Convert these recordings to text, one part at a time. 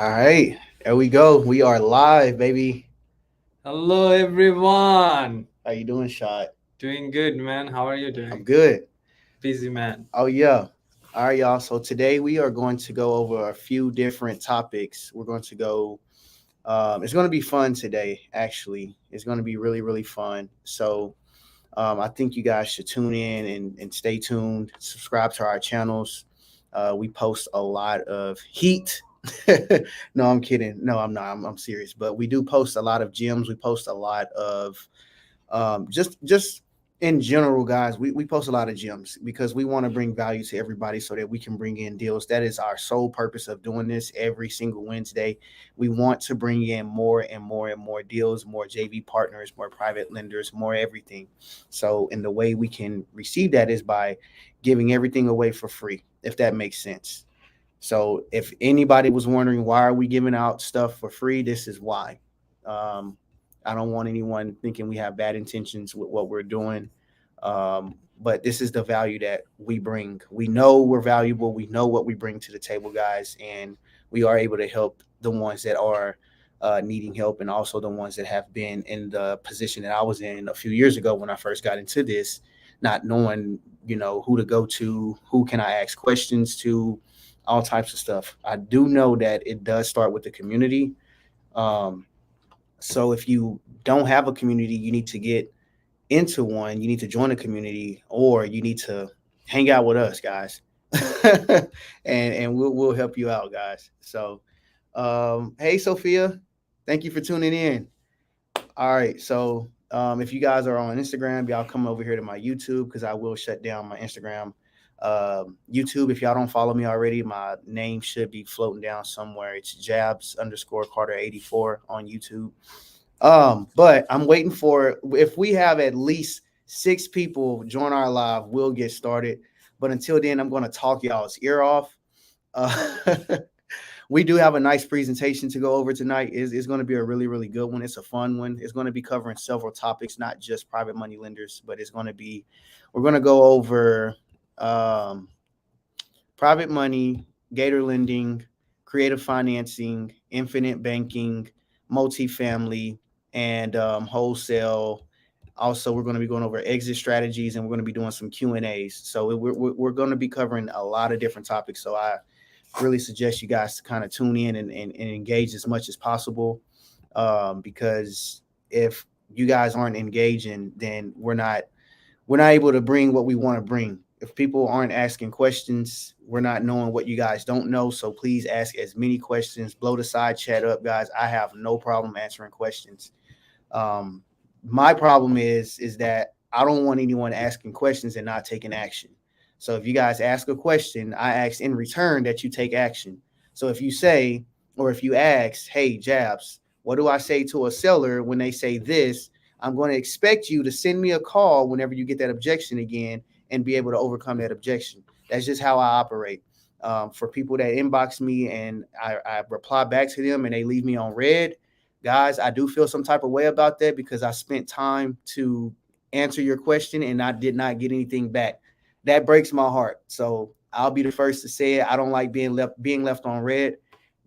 All right, there we go. We are live, baby. Hello, everyone. How you doing, Shot? Doing good, man. How are you I'm doing? good. Busy, man. Oh yeah. All right, y'all. So today we are going to go over a few different topics. We're going to go. It's going to be fun today. Actually, it's going to be really, really fun. So I think you guys should tune in and stay tuned. Subscribe to our channels. We post a lot of heat. No, I'm kidding. No, I'm not. I'm serious. But we do post a lot of gems. We post a lot of just in general, guys. We post a lot of gems because we want to bring value to everybody so that we can bring in deals. That is our sole purpose of doing this every single Wednesday. We want to bring in more and more and more deals, more JV partners, more private lenders, more everything. So, and the way we can receive that is by giving everything away for free, if that makes sense. So if anybody was wondering why are we giving out stuff for free, this is why. Um, I don't want anyone thinking we have bad intentions with what we're doing. But this is the value that we bring. We know we're valuable. We know what we bring to the table, guys, and we are able to help the ones that are needing help, and also the ones that have been in the position that I was in a few years ago when I first got into this, not knowing, who to go to, who can I ask questions to, all types of stuff. I do know that it does start with the community. Um, so if you don't have a community, you need to get into one. You need to join a community, or you need to hang out with us, guys, and we'll help you out, guys. So, hey, Sophia, thank you for tuning in. All right, so if you guys are on Instagram, y'all come over here to my YouTube because I will shut down my Instagram. YouTube, if y'all don't follow me already, my name should be floating down somewhere. It's Jabs underscore Carter 84 on YouTube. But I'm waiting for, if we have at least 6 people join our live, we'll get started. But until then, I'm going to talk y'all's ear off. Uh, we do have a nice presentation to go over tonight. It's going to be a really, really good one. It's a fun one. It's going to be covering several topics, not just private money lenders, but we're going to go over um, private money, Gator lending, creative financing, infinite banking, multifamily, and wholesale. Also, we're going to be going over exit strategies, and we're going to be doing some Q&As. So we're going to be covering a lot of different topics. So I really suggest you guys to kind of tune in and engage as much as possible, because if you guys aren't engaging, then we're not able to bring what we want to bring. If people aren't asking questions, we're not knowing what you guys don't know. So please ask as many questions. Blow the side chat up, guys. I have no problem answering questions. Um, my problem is that I don't want anyone asking questions and not taking action. So if you guys ask a question, I ask in return that you take action. So if you say, or if you ask, hey, Jabs, what do I say to a seller when they say this? I'm going to expect you to send me a call whenever you get that objection again and be able to overcome that objection. That's just how I operate. For people that inbox me and I reply back to them and they leave me on red, guys, I do feel some type of way about that because I spent time to answer your question and I did not get anything back. That breaks my heart. So I'll be the first to say it. I don't like being left on red.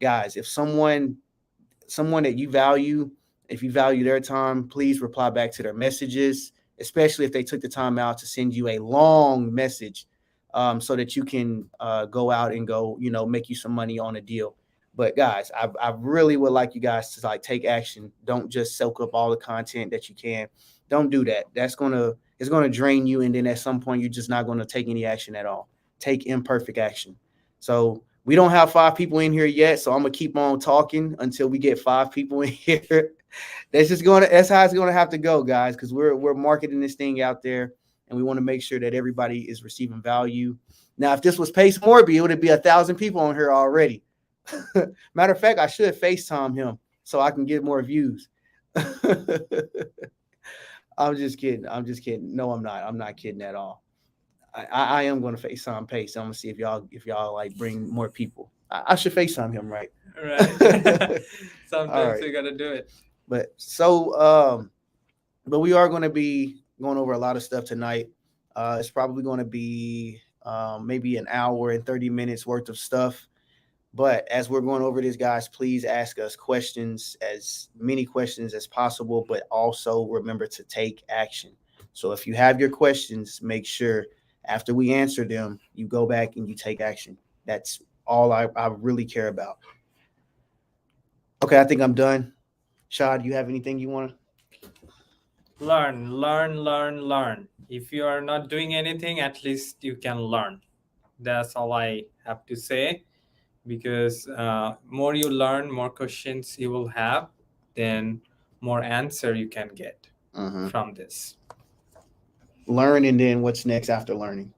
Guys, if someone that you value, if you value their time, please reply back to their messages, especially if they took the time out to send you a long message, so that you can go out and go, make you some money on a deal. But guys, I really would like you guys to like take action. Don't just soak up all the content that you can. Don't do that. It's gonna drain you, and then at some point you're just not gonna take any action at all. Take imperfect action. So we don't have 5 people in here yet, so I'm gonna keep on talking until we get 5 people in here. That's how it's gonna have to go, guys, because we're marketing this thing out there, and we want to make sure that everybody is receiving value. Now, if this was Pace Morby, it would be 1,000 people on here already. Matter of fact, I should FaceTime him so I can get more views. I'm just kidding. I'm just kidding. No, I'm not. I'm not kidding at all. I am going to FaceTime Pace. I'm gonna see if y'all like bring more people. I should FaceTime him, right? Right. All Sometimes right. we gotta do it. But but we are going to be going over a lot of stuff tonight. It's probably going to be maybe an hour and 30 minutes worth of stuff. But as we're going over this, guys, please ask us questions, as many questions as possible, but also remember to take action. So if you have your questions, make sure after we answer them, you go back and you take action. That's all I really care about. Okay, I think I'm done. Shad, do you have anything you want to? Learn. If you are not doing anything, at least you can learn. That's all I have to say. Because more you learn, more questions you will have, then more answer you can get from this. Learn, and then what's next after learning?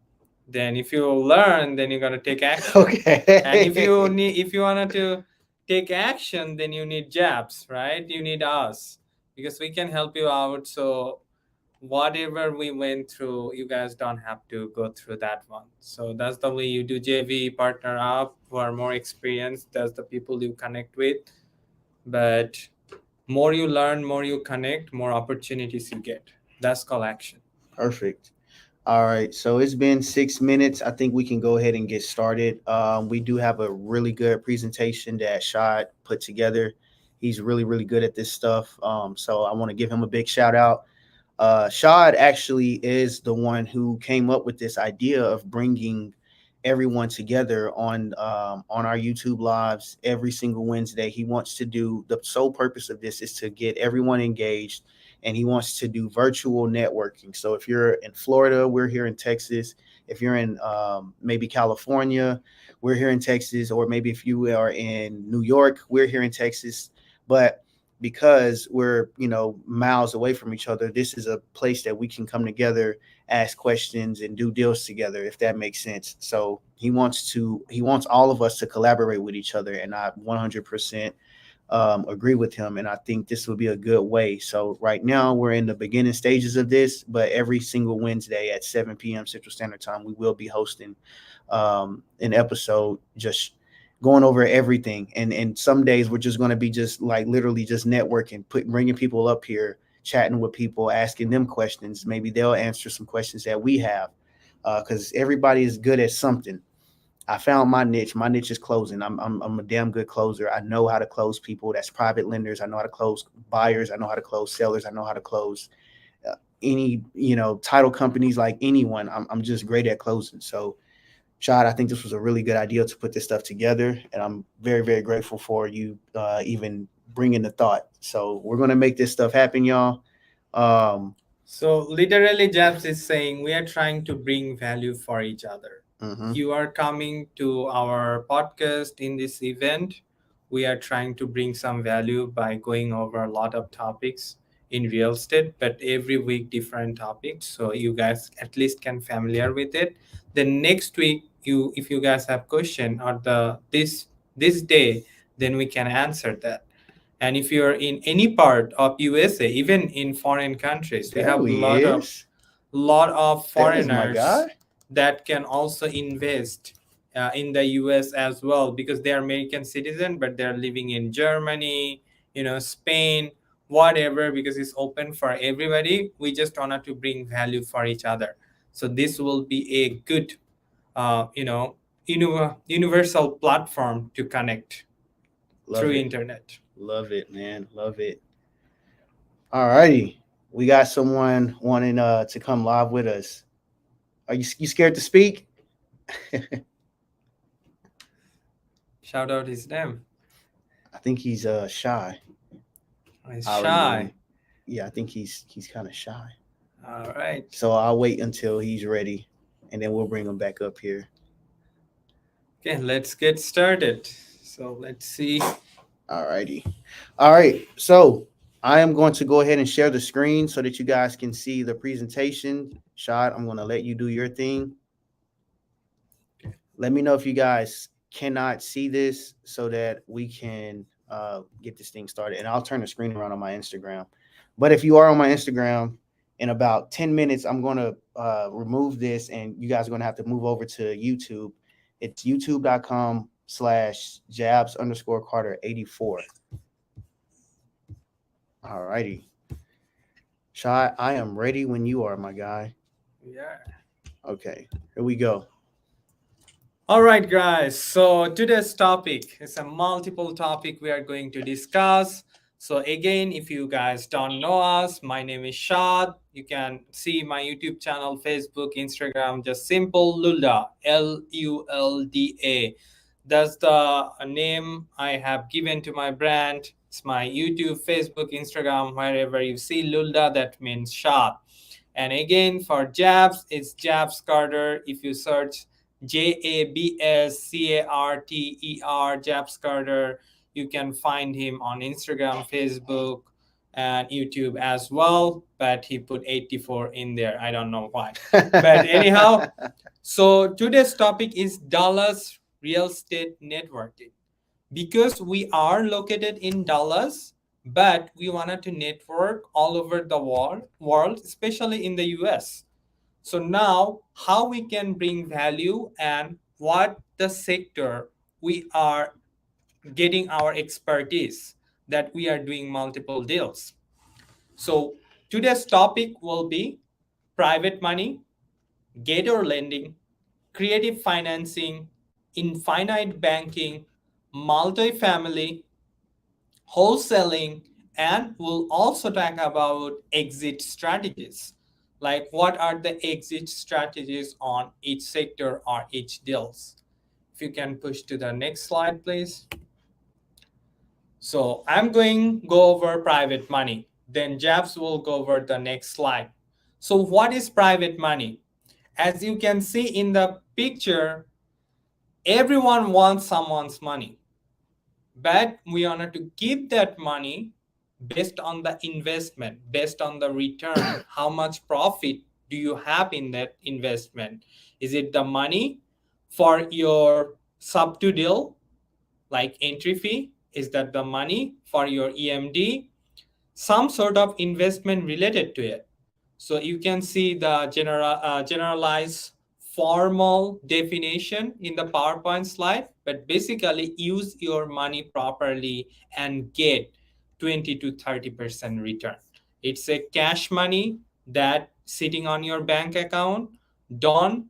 Then if you learn, then you're gonna take action. Okay. And if you wanted to take action, then you need jabs, right? You need us, because we can help you out. So whatever we went through, you guys don't have to go through that one. So that's the way you do JV, partner up, who are more experienced. That's the people you connect with. But more you learn, more you connect, more opportunities you get. That's called action. Perfect. All right, so it's been 6 minutes. I think we can go ahead and get started. We do have a really good presentation that Shad put together. He's really, really good at this stuff. So I want to give him a big shout out. Shad actually is the one who came up with this idea of bringing everyone together on our YouTube lives every single Wednesday. He wants to do, the sole purpose of this is to get everyone engaged, and he wants to do virtual networking. So if you're in Florida, we're here in Texas. If you're in maybe California, we're here in Texas. Or maybe if you are in New York, we're here in Texas. But because we're miles away from each other, this is a place that we can come together, ask questions, and do deals together, if that makes sense. So he wants all of us to collaborate with each other, and I 100% agree with him, and I think this will be a good way. So right now we're in the beginning stages of this, but every single Wednesday at 7 p.m. Central Standard Time, we will be hosting an episode, just going over everything. And some days we're just going to be just like literally just networking, bringing people up here, chatting with people, asking them questions. Maybe they'll answer some questions that we have, because everybody is good at something. I found my niche. My niche is closing. I'm a damn good closer. I know how to close people. That's private lenders. I know how to close buyers. I know how to close sellers. I know how to close any title companies, like anyone. I'm just great at closing. So, Shad, I think this was a really good idea to put this stuff together, and I'm very, very grateful for you even bringing the thought. So we're gonna make this stuff happen, y'all. So literally, Jabs is saying we are trying to bring value for each other. You are coming to our podcast in this event. We are trying to bring some value by going over a lot of topics in real estate, but every week different topics, so you guys at least can familiar with it. The next week, if you guys have question, or this day, then we can answer that. And if you're in any part of USA, even in foreign countries, we have a lot of foreigners that can also invest in the US as well, because they are American citizen, but they're living in Germany, Spain, whatever, because it's open for everybody. We just wanted to bring value for each other. So this will be a good, universal platform to connect through internet. Love it, man. Love it. All righty. We got someone wanting to come live with us. Are you scared to speak? Shout out his name. I think he's shy. He's shy. Yeah, I think he's kind of shy. All right. So I'll wait until he's ready, and then we'll bring him back up here. Okay, let's get started. So let's see. All righty. All right. So I am going to go ahead and share the screen so that you guys can see the presentation. Shad, I'm going to let you do your thing. Let me know if you guys cannot see this so that we can get this thing started. And I'll turn the screen around on my Instagram. But if you are on my Instagram, in about 10 minutes, I'm going to remove this, and you guys are going to have to move over to YouTube. It's youtube.com/jabs_Carter84. All righty. Shai, I am ready when you are, my guy. Yeah. Okay, here we go. All right, guys. So today's topic is a multiple topic we are going to discuss. So again, if you guys don't know us, my name is Shad. You can see my YouTube channel, Facebook, Instagram, just simple Lulda, Lulda. That's the name I have given to my brand. It's my YouTube, Facebook, Instagram, wherever you see Lulda, that means Shad. And again, for Jabs, it's Jabs Carter. If you search JABSCARTER, Jabs Carter, you can find him on Instagram, Facebook, and YouTube as well. But he put 84 in there. I don't know why. But anyhow, so today's topic is Dallas real estate networking. Because we are located in Dallas, but we wanted to network all over the world, especially in the US. So now how we can bring value and what the sector we are getting our expertise that we are doing multiple deals. So today's topic will be private money, gator lending, creative financing, infinite banking, multifamily, wholesaling, and we'll also talk about exit strategies. Like what are the exit strategies on each sector or each deals? If you can push to the next slide, please. So I'm going to go over private money. Then Jabs will go over the next slide. So what is private money? As you can see in the picture, everyone wants someone's money. But we wanted to give that money based on the investment, based on the return. How much profit do you have in that investment? Is it the money for your sub to deal, like entry fee? Is that the money for your EMD? Some sort of investment related to it. So you can see the generalized formal definition in the PowerPoint slide, but basically use your money properly and get 20 to 30% return. It's a cash money that sitting on your bank account. Don't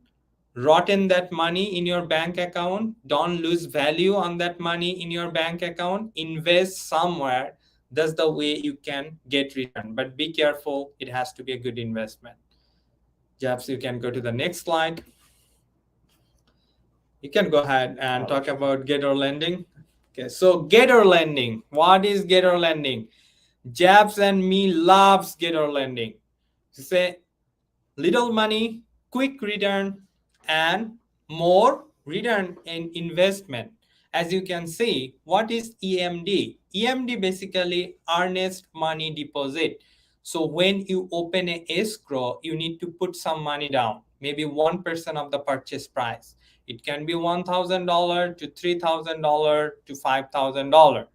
rotten that money in your bank account. Don't lose value on that money in your bank account. Invest somewhere. That's the way you can get return. But be careful, it has to be a good investment. Jabs, you can go to the next slide. You can go ahead and talk about Gator lending. Okay, so Gator lending. What is Gator lending? Jabs and me loves Gator lending. To say little money, quick return, and more return in investment. As you can see, what is EMD? EMD basically earnest money deposit. So when you open an escrow, you need to put some money down, maybe 1% of the purchase price. It can be $1,000 to $3,000 to $5,000.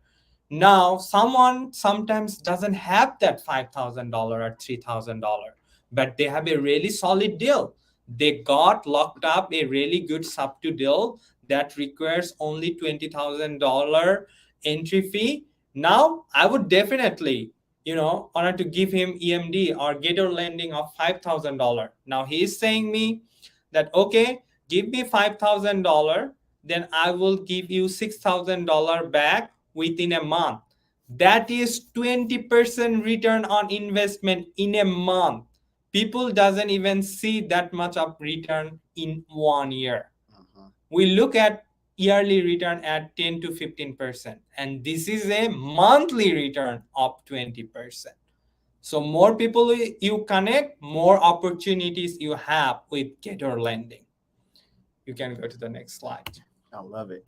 Now, someone sometimes doesn't have that $5,000 or $3,000, but they have a really solid deal. They got locked up a really good sub to deal that requires only $20,000 entry fee. Now, I would definitely, wanted to give him EMD or Gator lending of $5,000. Now he is saying me that, okay, give me $5,000, then I will give you $6,000 back within a month. That is 20% return on investment in a month. People doesn't even see that much of return in 1 year. We look at yearly return at 10 to 15%, and this is a monthly return of 20%. So more people you connect, more opportunities you have with Gator lending. You can go to the next slide. I love it.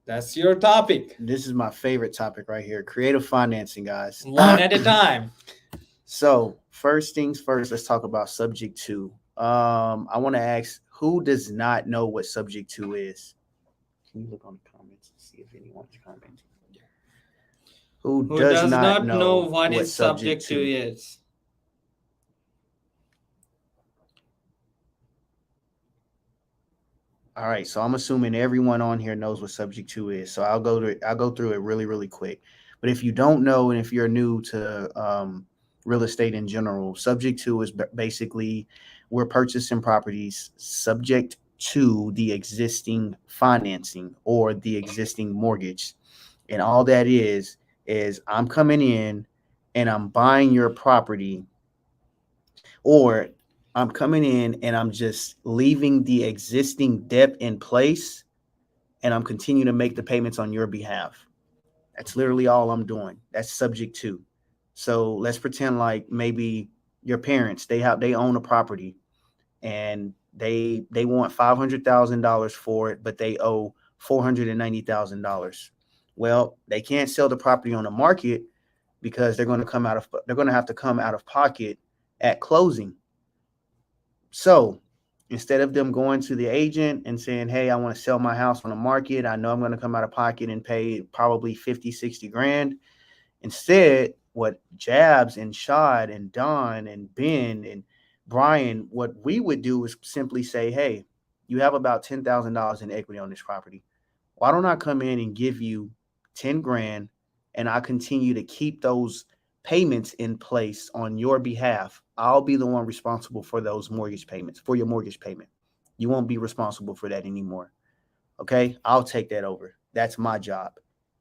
That's your topic. This is my favorite topic right here. Creative financing, guys. One at a time. So first things first, let's talk about subject to. I want to ask, who does not know what subject to is? Can you look on the comments and see if anyone's commenting? Who does not know what is subject to is? All right, so I'm assuming everyone on here knows what subject to is. So I'll go through it really, really quick. But if you don't know, and if you're new to real estate in general, subject to is basically we're purchasing properties subject to the existing financing or the existing mortgage. And all that is I'm coming in and I'm buying your property, or I'm coming in and I'm just leaving the existing debt in place and I'm continuing to make the payments on your behalf. That's literally all I'm doing. That's subject to. So let's pretend like maybe your parents, they own a property and they want $500,000 for it, but they owe $490,000. Well, they can't sell the property on the market because they're going to have to come out of pocket at closing. So instead of them going to the agent and saying, hey, I want to sell my house on the market, I know I'm going to come out of pocket and pay probably 50, 60 grand. Instead, what Jabs and Shad and Don and Ben and Brian, what we would do is simply say, hey, you have about $10,000 in equity on this property. Why don't I come in and give you 10 grand and I continue to keep those payments in place on your behalf? I'll be the one responsible for those mortgage payments, for your mortgage payment. You won't be responsible for that anymore. Okay? I'll take that over. That's my job.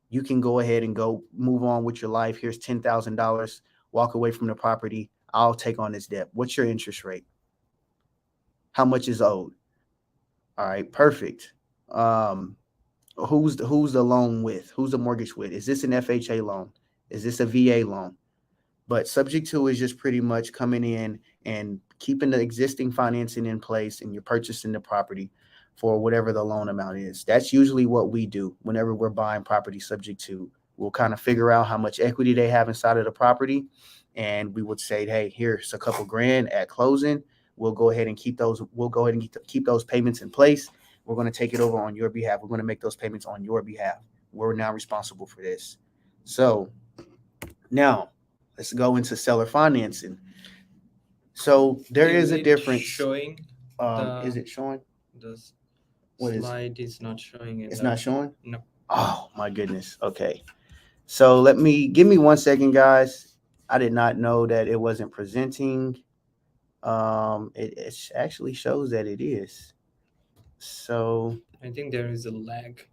You can go ahead and go move on with your life. Here's $10,000. Walk away from the property. I'll take on this debt. What's your interest rate? How much is owed? All right, perfect. Who's the loan with? Who's the mortgage with? Is this an FHA loan? Is this a VA loan? But subject to is just pretty much coming in and keeping the existing financing in place, and you're purchasing the property for whatever the loan amount is. That's usually what we do whenever we're buying property subject to. We'll kind of figure out how much equity they have inside of the property, and we would say, hey, here's a couple grand at closing. We'll go ahead and keep those. We'll go ahead and keep those payments in place. We're going to take it over on your behalf. We're going to make those payments on your behalf. We're now responsible for this. So now let's go into seller financing. So there is a difference. Showing. Is it showing? The What slide is not showing it. It's not showing? No. Oh my goodness. Okay. So give me 1 second, guys. I did not know that it wasn't presenting. It actually shows that it is. So I think there is a lag.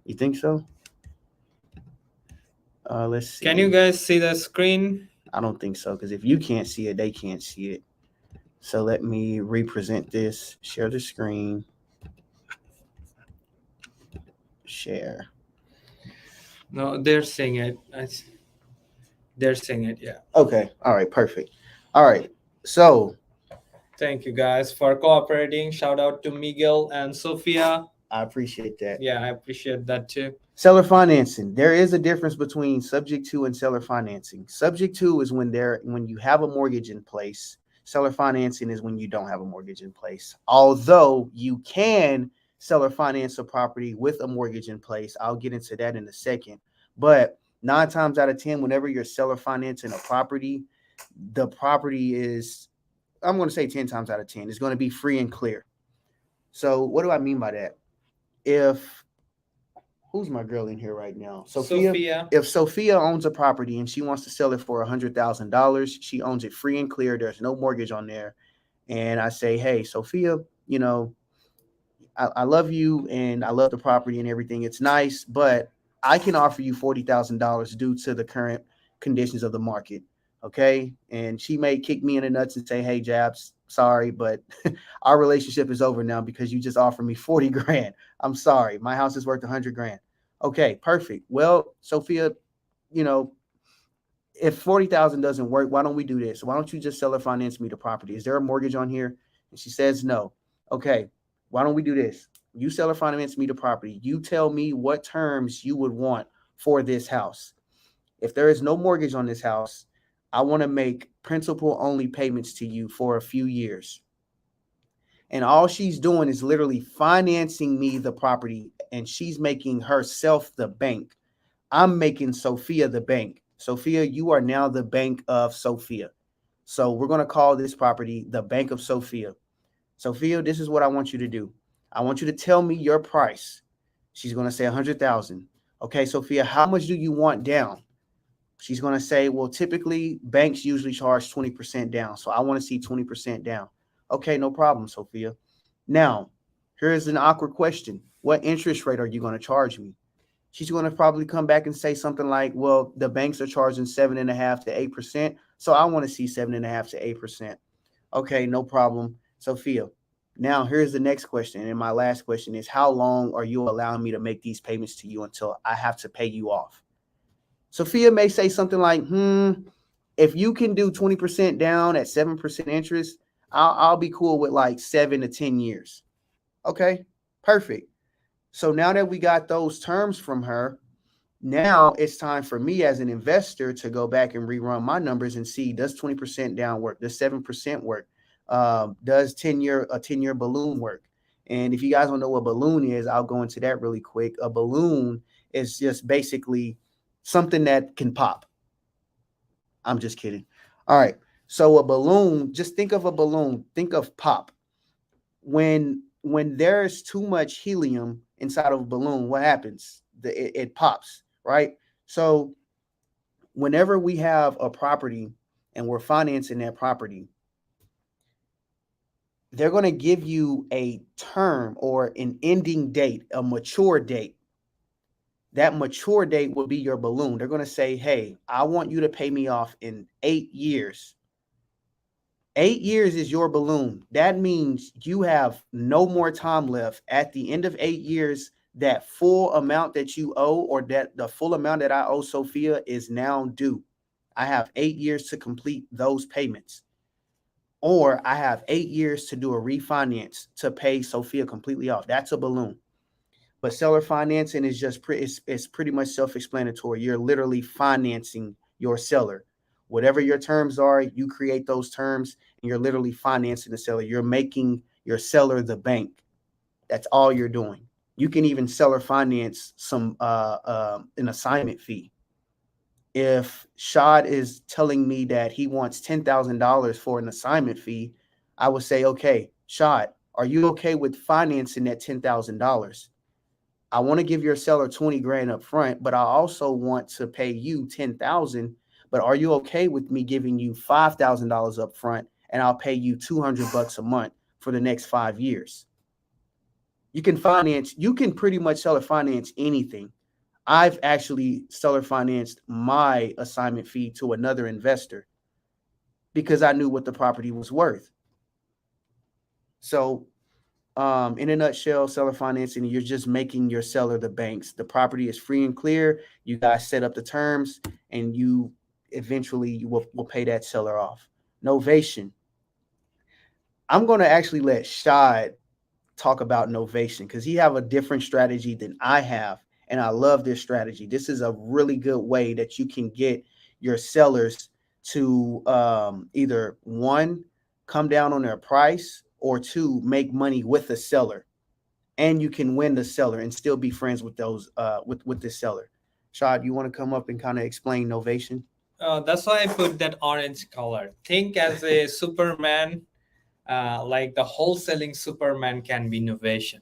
You think so? Let's see. Can you guys see the screen? I don't think so, because if you can't see it, they can't see it. So let me represent this. Share the screen. Share. No, they're seeing it. They're seeing it, yeah. Okay. All right. Perfect. All right. So thank you guys for cooperating. Shout out to Miguel and Sophia. I appreciate that. Yeah, I appreciate that too. Seller financing. There is a difference between subject to and seller financing. Subject to is when you have a mortgage in place. Seller financing is when you don't have a mortgage in place. Although you can seller finance a property with a mortgage in place. I'll get into that in a second. But 9 times out of 10, whenever you're seller financing a property, the property is, I'm going to say 10 times out of 10, it's going to be free and clear. So what do I mean by that? Who's my girl in here right now? Sophia. If Sophia owns a property and she wants to sell it for $100,000, she owns it free and clear. There's no mortgage on there. And I say, hey, Sophia, I love you and I love the property and everything. It's nice, but I can offer you $40,000 due to the current conditions of the market. Okay. And she may kick me in the nuts and say, hey, Jabs, sorry, but our relationship is over now because you just offered me 40 grand. I'm sorry. My house is worth 100 grand. Okay, perfect. Well, Sophia, if 40,000 doesn't work, why don't we do this? Why don't you just seller finance me the property? Is there a mortgage on here? And she says no. Okay, why don't we do this? You seller finance me the property. You tell me what terms you would want for this house. If there is no mortgage on this house, I want to make principal only payments to you for a few years. And all she's doing is literally financing me the property, and she's making herself the bank. I'm making Sophia the bank. Sophia, you are now the bank of Sophia. So we're going to call this property the Bank of Sophia. Sophia, this is what I want you to do. I want you to tell me your price. She's going to say 100,000. Okay, Sophia, how much do you want down? She's going to say, well, typically banks usually charge 20% down. So I want to see 20% down. Okay, no problem, Sophia. Now, Here's an awkward question. What interest rate are you going to charge me? She's going to probably come back and say something like, well, the banks are charging 7.5% to 8%. So I want to see 7.5% to 8%. Okay, no problem. Sophia, now here's the next question. And my last question is, how long are you allowing me to make these payments to you until I have to pay you off? Sophia may say something like, if you can do 20% down at 7% interest, I'll be cool with like 7 to 10 years. Okay, perfect. So now that we got those terms from her, now it's time for me as an investor to go back and rerun my numbers and see, does 20% down work? Does 7% work? Does a 10-year balloon work? And if you guys don't know what balloon is, I'll go into that really quick. A balloon is just basically something that can pop. I'm just kidding. All right. So a balloon, just think of a balloon. Think of pop. When there's too much helium inside of a balloon, what happens? It pops, right? So whenever we have a property and we're financing that property, they're going to give you a term or an ending date, a mature date. That mature date will be your balloon. They're going to say, hey, I want you to pay me off in 8 years. 8 years is your balloon. That means you have no more time left. At the end of 8 years, that full amount that you owe, or that the full amount that I owe Sophia, is now due. I have 8 years to complete those payments. Or I have 8 years to do a refinance to pay Sophia completely off. That's a balloon. But seller financing is just it's pretty much self-explanatory. You're literally financing your seller. Whatever your terms are, you create those terms, and you're literally financing the seller. You're making your seller the bank. That's all you're doing. You can even seller finance some an assignment fee. If Shad is telling me that he wants $10,000 for an assignment fee, I would say, okay, Shad, are you okay with financing that $10,000? I want to give your seller 20 grand up front, but I also want to pay you 10,000. But are you okay with me giving you $5,000 up front, and I'll pay you $200 a month for the next 5 years? You can pretty much seller finance anything. I've actually seller financed my assignment fee to another investor because I knew what the property was worth. So in a nutshell, seller financing, you're just making your seller the banks. The property is free and clear. You guys set up the terms, and you eventually will pay that seller off. Novation. I'm going to actually let Shad talk about novation because he have a different strategy than I have, and I love this strategy. This is a really good way that you can get your sellers to either, one, come down on their price, or two, make money with the seller. And you can win the seller and still be friends with those with the seller. Shad, you want to come up and kind of explain novation? That's why I put that orange color. Think as a Superman, like the wholesaling Superman can be novation.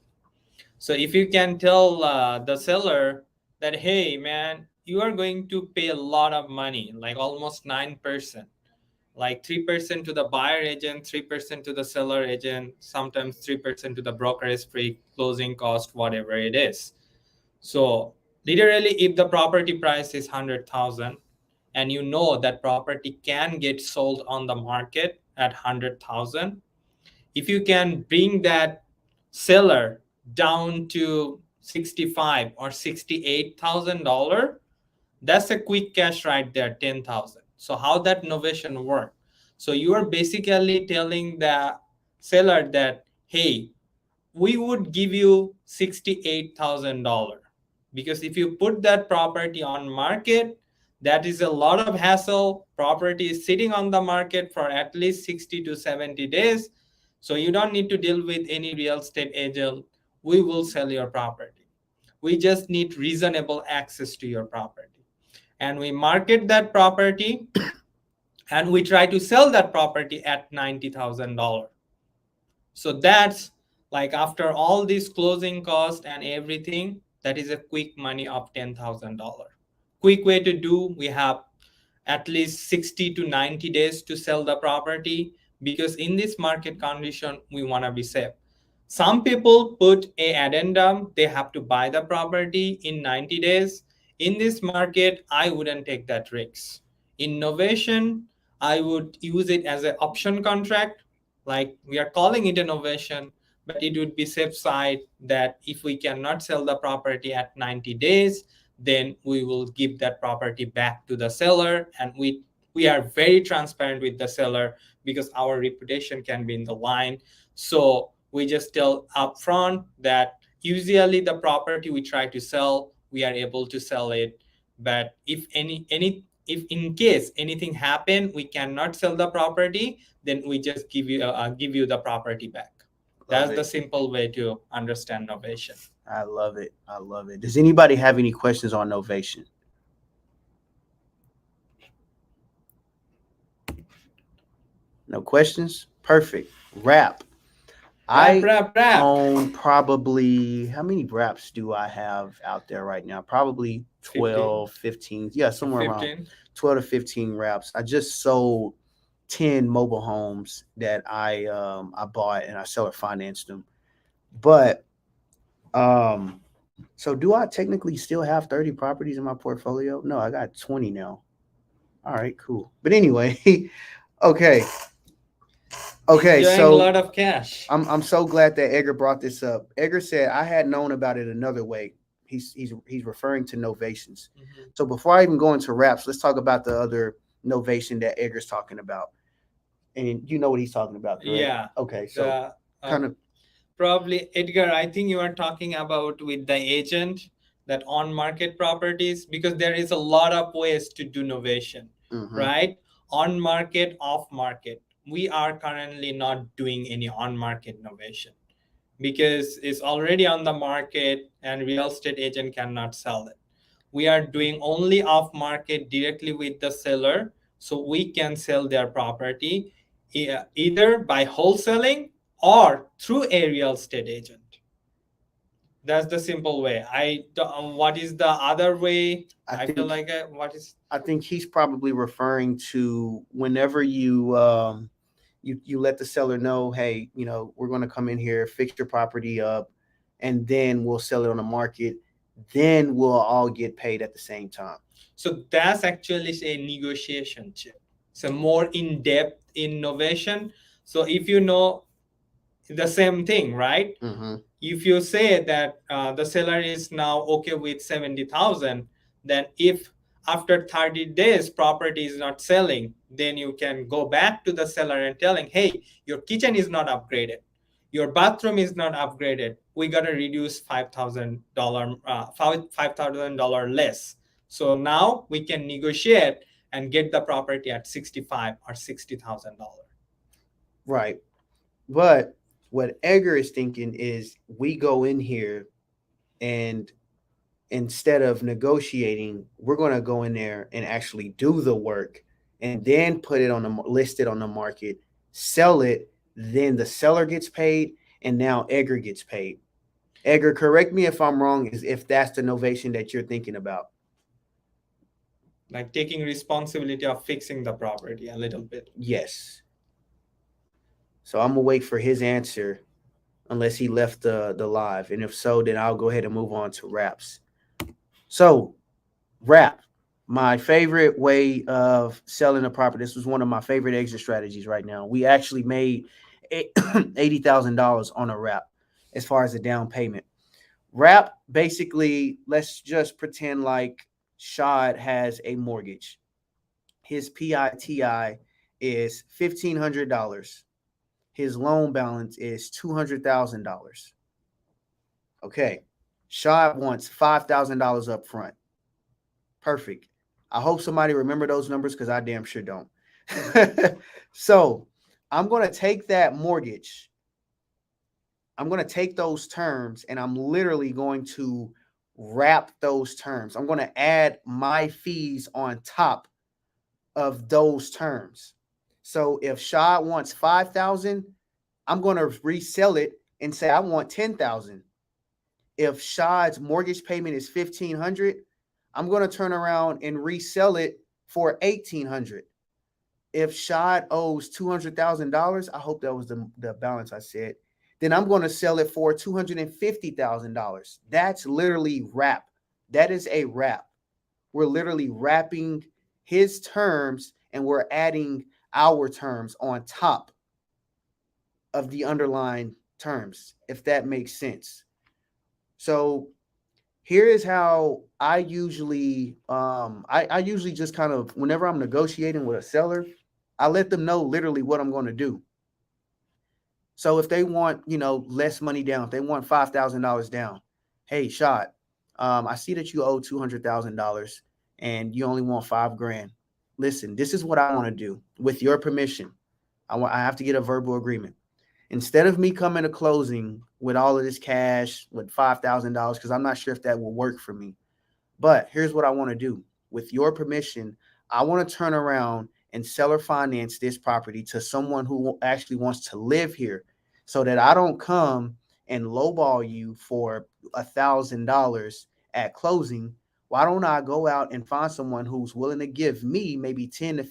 So if you can tell the seller that, hey, man, you are going to pay a lot of money, like almost 9%, like 3% to the buyer agent, 3% to the seller agent, sometimes 3% to the brokerage fee, closing cost, whatever it is. So literally, if the property price is 100,000, and you know that property can get sold on the market at 100,000, if you can bring that seller down to $65,000 or $68,000, that's a quick cash right there, 10,000. So how that novation work? So you are basically telling the seller that, hey, we would give you $68,000, because if you put that property on market, that is a lot of hassle. Property is sitting on the market for at least 60 to 70 days. So you don't need to deal with any real estate agent. We will sell your property. We just need reasonable access to your property. And we market that property and we try to sell that property at $90,000. So that's like, after all this closing cost and everything, that is a quick money of $10,000. Quick way to do, we have at least 60 to 90 days to sell the property, because in this market condition, we want to be safe. Some people put a addendum, they have to buy the property in 90 days. In this market, I wouldn't take that risk. In Novation, I would use it as an option contract. Like we are calling it a Novation, but it would be safe side that if we cannot sell the property at 90 days, then we will give that property back to the seller, and we are very transparent with the seller because our reputation can be in the line. So we just tell upfront that usually the property we try to sell, we are able to sell it. But if if in case anything happen, we cannot sell the property, then we just give you the property back. That's the simple way to understand Novation. I love it. I love it. Does anybody have any questions on Novation? No questions? Perfect. Wrap. Wrap. Own probably, how many wraps do I have out there right now? Probably 12, 15. Yeah, somewhere 15. Around 12 to 15 wraps. I just sold 10 mobile homes that I bought, and I seller financed them. But so do I technically still have 30 properties in my portfolio? No, I got 20 now. All right, cool. But anyway, okay. Okay, so a lot of cash. I'm so glad that Edgar brought this up. Edgar said I had known about it another way. He's referring to novations. Mm-hmm. So before I even go into wraps, let's talk about the other novation that Edgar's talking about. And you know what he's talking about, correct? Yeah. Okay, so kind of probably Edgar, I think you are talking about with the agent that on market properties, because there is a lot of ways to do novation, mm-hmm. right? On market, off market. We are currently not doing any on-market novation because it's already on the market and real estate agent cannot sell it. We are doing only off-market directly with the seller, so we can sell their property either by wholesaling or through a real estate agent. That's the simple way. What is the other way? I feel like what is? I think he's probably referring to whenever you you let the seller know, hey, you know, we're going to come in here, fix your property up, and then we'll sell it on the market. Then we'll all get paid at the same time. So that's actually a negotiation chip. So more in-depth innovation. So if you know the same thing, right? Mm-hmm. If you say that the seller is now okay with 70,000, then if after 30 days property is not selling, then you can go back to the seller and telling, hey, your kitchen is not upgraded, your bathroom is not upgraded, we got to reduce $5,000 less. So now we can negotiate and get the property at $65,000 or $60,000. Right. But what Edgar is thinking is we go in here and instead of negotiating, we're going to go in there and actually do the work and then put it on the list it on the market, sell it. Then the seller gets paid, and now Edgar gets paid. Edgar, correct me if I'm wrong, is if that's the novation that you're thinking about. Like taking responsibility of fixing the property a little bit. Yes. So I'm gonna wait for his answer unless he left the live. And if so, then I'll go ahead and move on to wraps. So wrap, my favorite way of selling a property. This was one of my favorite exit strategies right now. We actually made $80,000 on a wrap as far as the down payment. Wrap, basically, let's just pretend like Shad has a mortgage. His PITI is $1,500. His loan balance is $200,000. Okay. Shad wants $5,000 up front. Perfect. I hope somebody remember those numbers because I damn sure don't. So I'm going to take that mortgage. I'm going to take those terms and I'm literally going to wrap those terms. I'm going to add my fees on top of those terms. So if Shad wants $5,000, I'm going to resell it and say I want $10,000. If Shad's mortgage payment is $1,500, I'm going to turn around and resell it for $1,800. If Shad owes $200,000, I hope that was the balance I said, then I'm going to sell it for $250,000. That's literally wrap. That is a wrap. We're literally wrapping his terms and we're adding our terms on top of the underlying terms, if that makes sense. So here is how I usually I usually just kind of, whenever I'm negotiating with a seller, I let them know literally what I'm going to do. So if they want, less money down, if they want $5,000 down, hey, Shot, I see that you owe $200,000 and you only want $5,000. Listen, this is what I want to do. With your permission, I have to get a verbal agreement. Instead of me coming to closing with all of this cash, with $5,000, because I'm not sure if that will work for me. But here's what I want to do. With your permission, I want to turn around and seller finance this property to someone who actually wants to live here, so that I don't come and lowball you for $1,000 at closing. Why don't I go out and find someone who's willing to give me maybe $10,000 to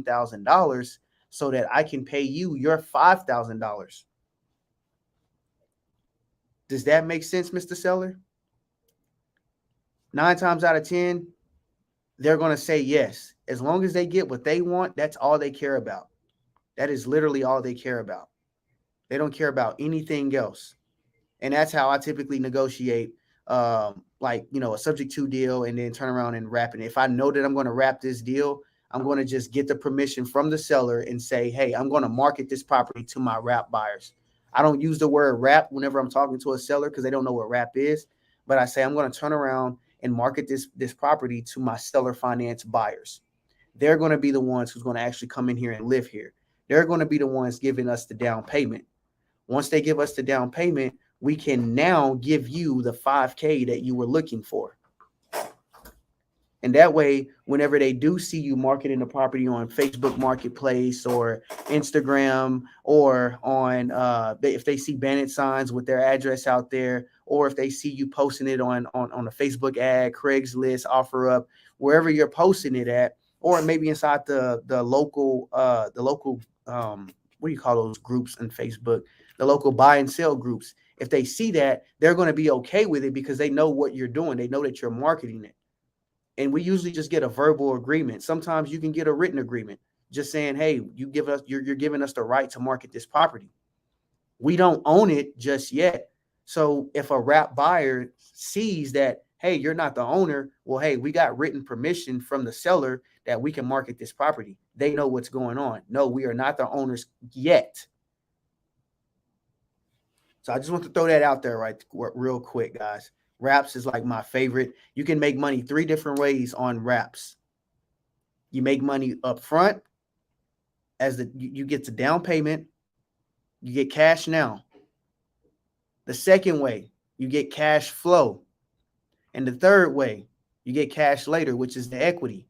$15,000 so that I can pay you your $5,000? Does that make sense, Mr. Seller? 9 times out of 10, they're going to say yes. As long as they get what they want, that's all they care about. That is literally all they care about. They don't care about anything else. And that's how I typically negotiate, a subject to deal, and then turn around and wrap it. If I know that I'm going to wrap this deal, I'm going to just get the permission from the seller and say, hey, I'm going to market this property to my wrap buyers. I don't use the word wrap whenever I'm talking to a seller because they don't know what wrap is. But I say I'm going to turn around and market this property to my seller finance buyers. They're going to be the ones who's going to actually come in here and live here. They're going to be the ones giving us the down payment. Once they give us the down payment, we can now give you the $5,000 that you were looking for. And that way, whenever they do see you marketing the property on Facebook Marketplace or Instagram, or on if they see bandit signs with their address out there, or if they see you posting it on a Facebook ad, Craigslist, OfferUp, wherever you're posting it at, or maybe inside the local what do you call those groups on Facebook, the local buy and sell groups. If they see that, they're going to be okay with it because they know what you're doing. They know that you're marketing it. And we usually just get a verbal agreement. Sometimes you can get a written agreement just saying, hey, you're giving us the right to market this property. We don't own it just yet. So if a wrap buyer sees that, hey, you're not the owner, well, hey, we got written permission from the seller that we can market this property. They know what's going on. No, we are not the owners yet. So I just want to throw that out there real quick, guys. Wraps is like my favorite. You can make money 3 different ways on wraps. You make money up front as you get the down payment. You get cash now. The second way, you get cash flow. And the third way, you get cash later, which is the equity.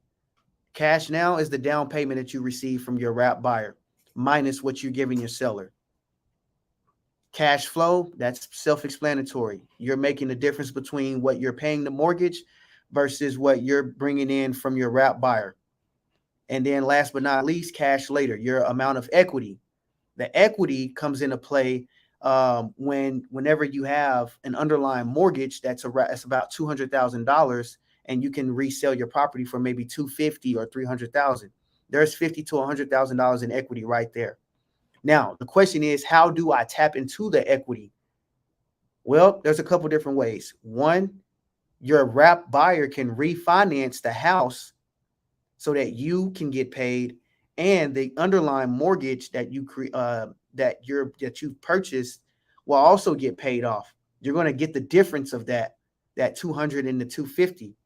Cash now is the down payment that you receive from your wrap buyer minus what you're giving your seller. Cash flow, that's self-explanatory. You're making the difference between what you're paying the mortgage versus what you're bringing in from your wrap buyer. And then last but not least, cash later, your amount of equity. The equity comes into play whenever you have an underlying mortgage that's about $200,000 and you can resell your property for maybe $250,000 or $300,000. There's $50,000 to $100,000 in equity right there. Now, the question is, how do I tap into the equity? Well, there's a couple different ways. One, your wrap buyer can refinance the house so that you can get paid, and the underlying mortgage that you purchased will also get paid off. You're going to get the difference of that 200 and the 250.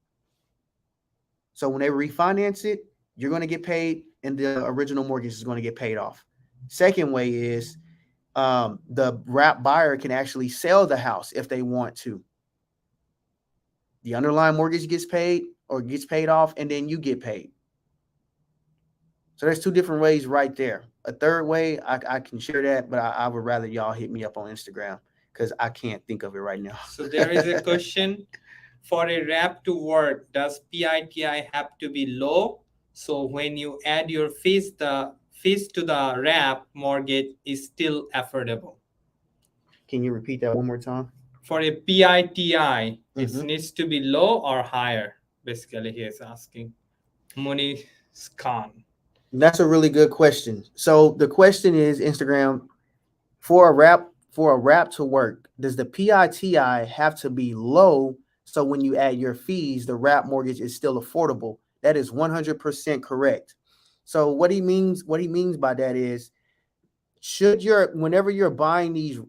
So when they refinance it, you're going to get paid, and the original mortgage is going to get paid off. Second way is the wrap buyer can actually sell the house if they want to. The underlying mortgage gets paid off, and then you get paid. So there's 2 different ways right there. A third way, I can share that, but I would rather y'all hit me up on Instagram because I can't think of it right now. So there is a question. For a wrap to work, does PITI have to be low? So when you add your fees, the fees to the wrap mortgage is still affordable. Can you repeat that one more time? For a PITI, it needs to be low or higher. Basically, he is asking. Muni Khan. That's a really good question. So the question is, Instagram, for a wrap to work, does the PITI have to be low so when you add your fees, the wrap mortgage is still affordable? That is 100% correct. So what he means by that is, whenever you're buying these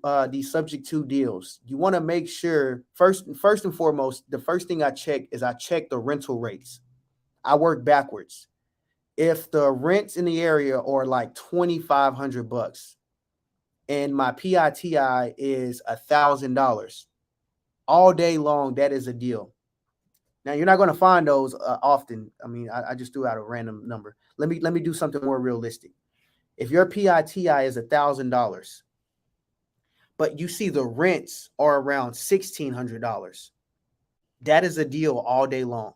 subject to deals, you want to make sure first and foremost, the first thing I check the rental rates. I work backwards. If the rents in the area are like $2,500 and my PITI is $1,000 all day long, that is a deal. Now you're not going to find those often. I mean, I just threw out a random number. Let me do something more realistic. If your PITI is $1,000, but you see the rents are around $1,600, that is a deal all day long.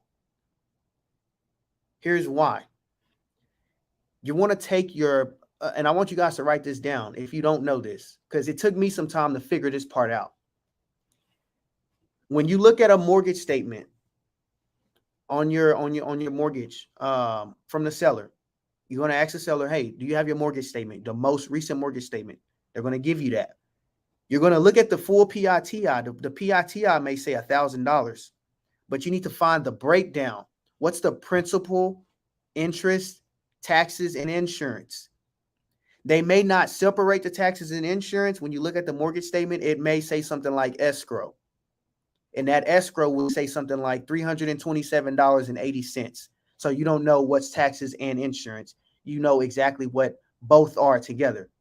Here's why. You want to take your, and I want you guys to write this down if you don't know this, because it took me some time to figure this part out. When you look at a mortgage statement on your mortgage from the seller, you're going to ask the seller, hey, do you have your mortgage statement, the most recent mortgage statement? They're going to give you that. You're going to look at the full PITI. The PITI may say $1,000, but you need to find the breakdown. What's the principal, interest, taxes, and insurance? They may not separate the taxes and insurance. When you look at the mortgage statement, it may say something like escrow. And that escrow will say something like $327.80. So you don't know what's taxes and insurance. You know exactly what both are together.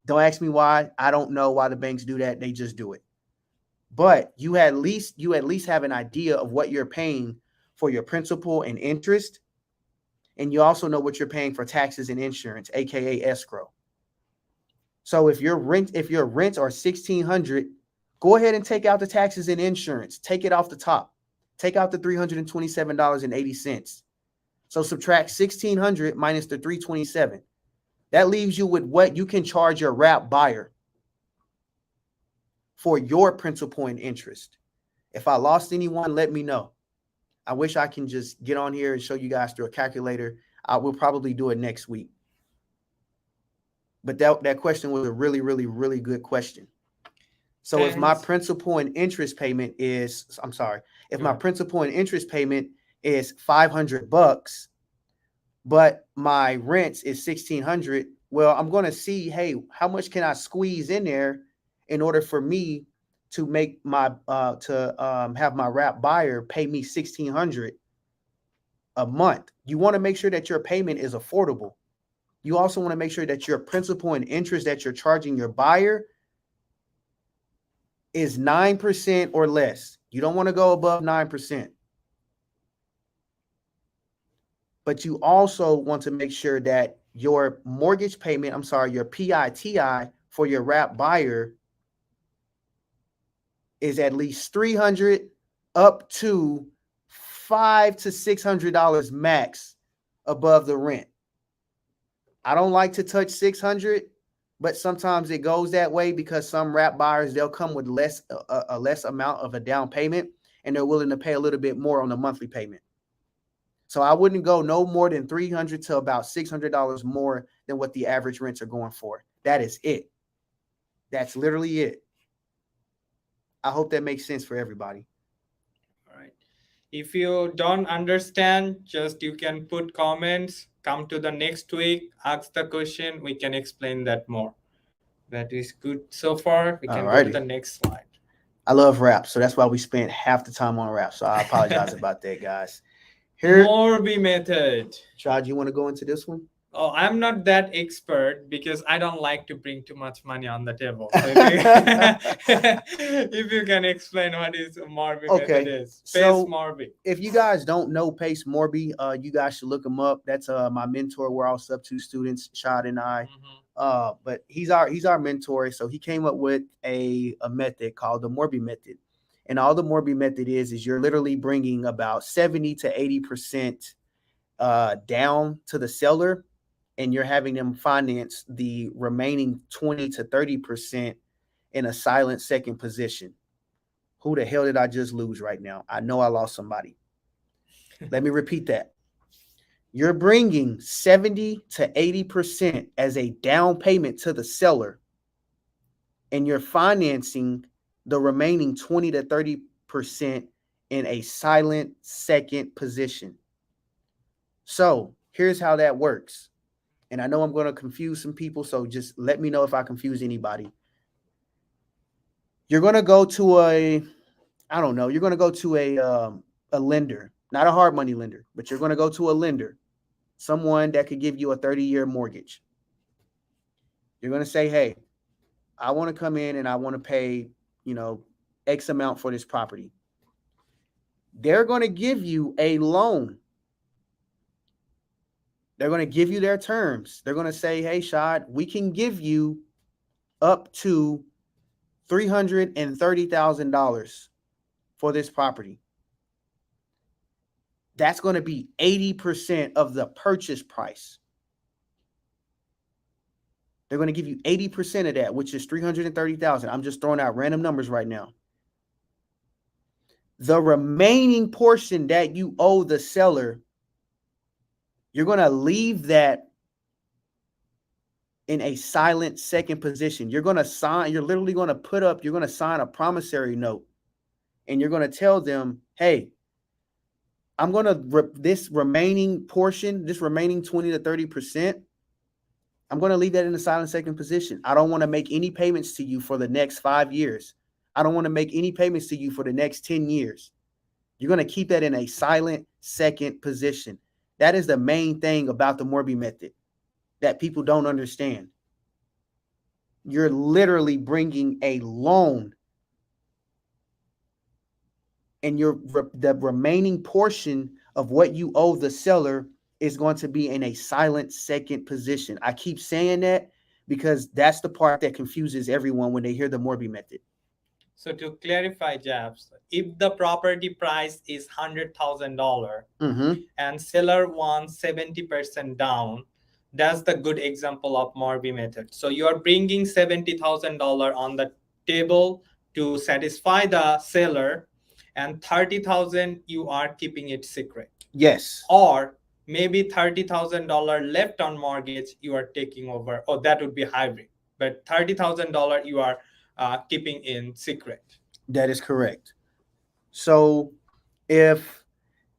Don't ask me why. I don't know why the banks do that. They just do it. But you at least have an idea of what you're paying for your principal and interest. And you also know what you're paying for taxes and insurance, aka escrow. So if your rents are $1,600, go ahead and take out the taxes and insurance. Take it off the top. Take out the $327.80. So subtract $1,600 minus the $327. That leaves you with what you can charge your wrap buyer for your principal and interest. If I lost anyone, let me know. I wish I can just get on here and show you guys through a calculator. I will probably do it next week. But that question was a really, really, really good question. So Thanks. If my principal and interest payment is, my principal and interest payment is $500, but my rent is $1,600, well, I'm going to see, hey, how much can I squeeze in there in order for me to make my have my wrap buyer pay me $1,600 a month. You want to make sure that your payment is affordable. You also want to make sure that your principal and interest that you're charging your buyer is 9% or less. You don't want to go above 9%. But you also want to make sure that your mortgage payment, your PITI for your wrap buyer is at least $300 up to $500 to $600 max above the rent. I don't like to touch $600, but sometimes it goes that way because some wrap buyers, they'll come with a less amount of a down payment and they're willing to pay a little bit more on the monthly payment. So I wouldn't go no more than $300 to about $600 more than what the average rents are going for. That is it. That's literally it. I hope that makes sense for everybody. All right. If you don't understand, just you can put comments, come to the next week, ask the question. We can explain that more. That is good so far. We can go to the next slide. I love rap, so that's why we spent half the time on rap. So I apologize about that, guys. Morby method. Chad, you want to go into this one? Oh, I'm not that expert because I don't like to bring too much money on the table. So if you can explain what is Morby method is. Pace Morby. If you guys don't know Pace Morby, you guys should look him up. That's my mentor. We're all sub-2 students, Chad and I. But he's our mentor. So he came up with a method called the Morby method. And all the Morby method is you're literally bringing about 70 to 80% down to the seller, and you're having them finance the remaining 20 to 30% in a silent second position. Who the hell did I just lose right now? I know I lost somebody. Let me repeat that. You're bringing 70 to 80% as a down payment to the seller, and you're financing the remaining 20 to 30% in a silent second position. So here's how that works. And I know I'm going to confuse some people, so just let me know if I confuse anybody. You're going to go to you're going to go to a lender, not a hard money lender, but you're going to go to a lender, someone that could give you a 30-year mortgage. You're going to say, hey, I want to come in and I want to pay, X amount for this property. They're going to give you a loan. They're going to give you their terms. They're going to say, hey, Shad, we can give you up to $330,000 for this property. That's going to be 80% of the purchase price. They're going to give you 80% of that, which is $330,000. I'm just throwing out random numbers right now. The remaining portion that you owe the seller, you're going to leave that in a silent second position. You're going to sign, you're literally going to you're going to sign a promissory note, and you're going to tell them, hey, I'm going to, this remaining portion, this remaining 20 to 30%, I'm going to leave that in a silent second position. I don't want to make any payments to you for the next 5 years. I don't want to make any payments to you for the next 10 years. You're going to keep that in a silent second position. That is the main thing about the Morby method that people don't understand. You're literally bringing a loan, and the remaining portion of what you owe the seller is going to be in a silent second position. I keep saying that because that's the part that confuses everyone when they hear the Morby method. So to clarify, Jabs, if the property price is $100,000 and seller wants 70% down, that's the good example of Morby method. So you are bringing $70,000 on the table to satisfy the seller, and $30,000 you are keeping it secret. Yes. Or maybe $30,000 left on mortgage you are taking over. Oh, that would be hybrid. But $30,000 you are keeping in secret. That is correct. So if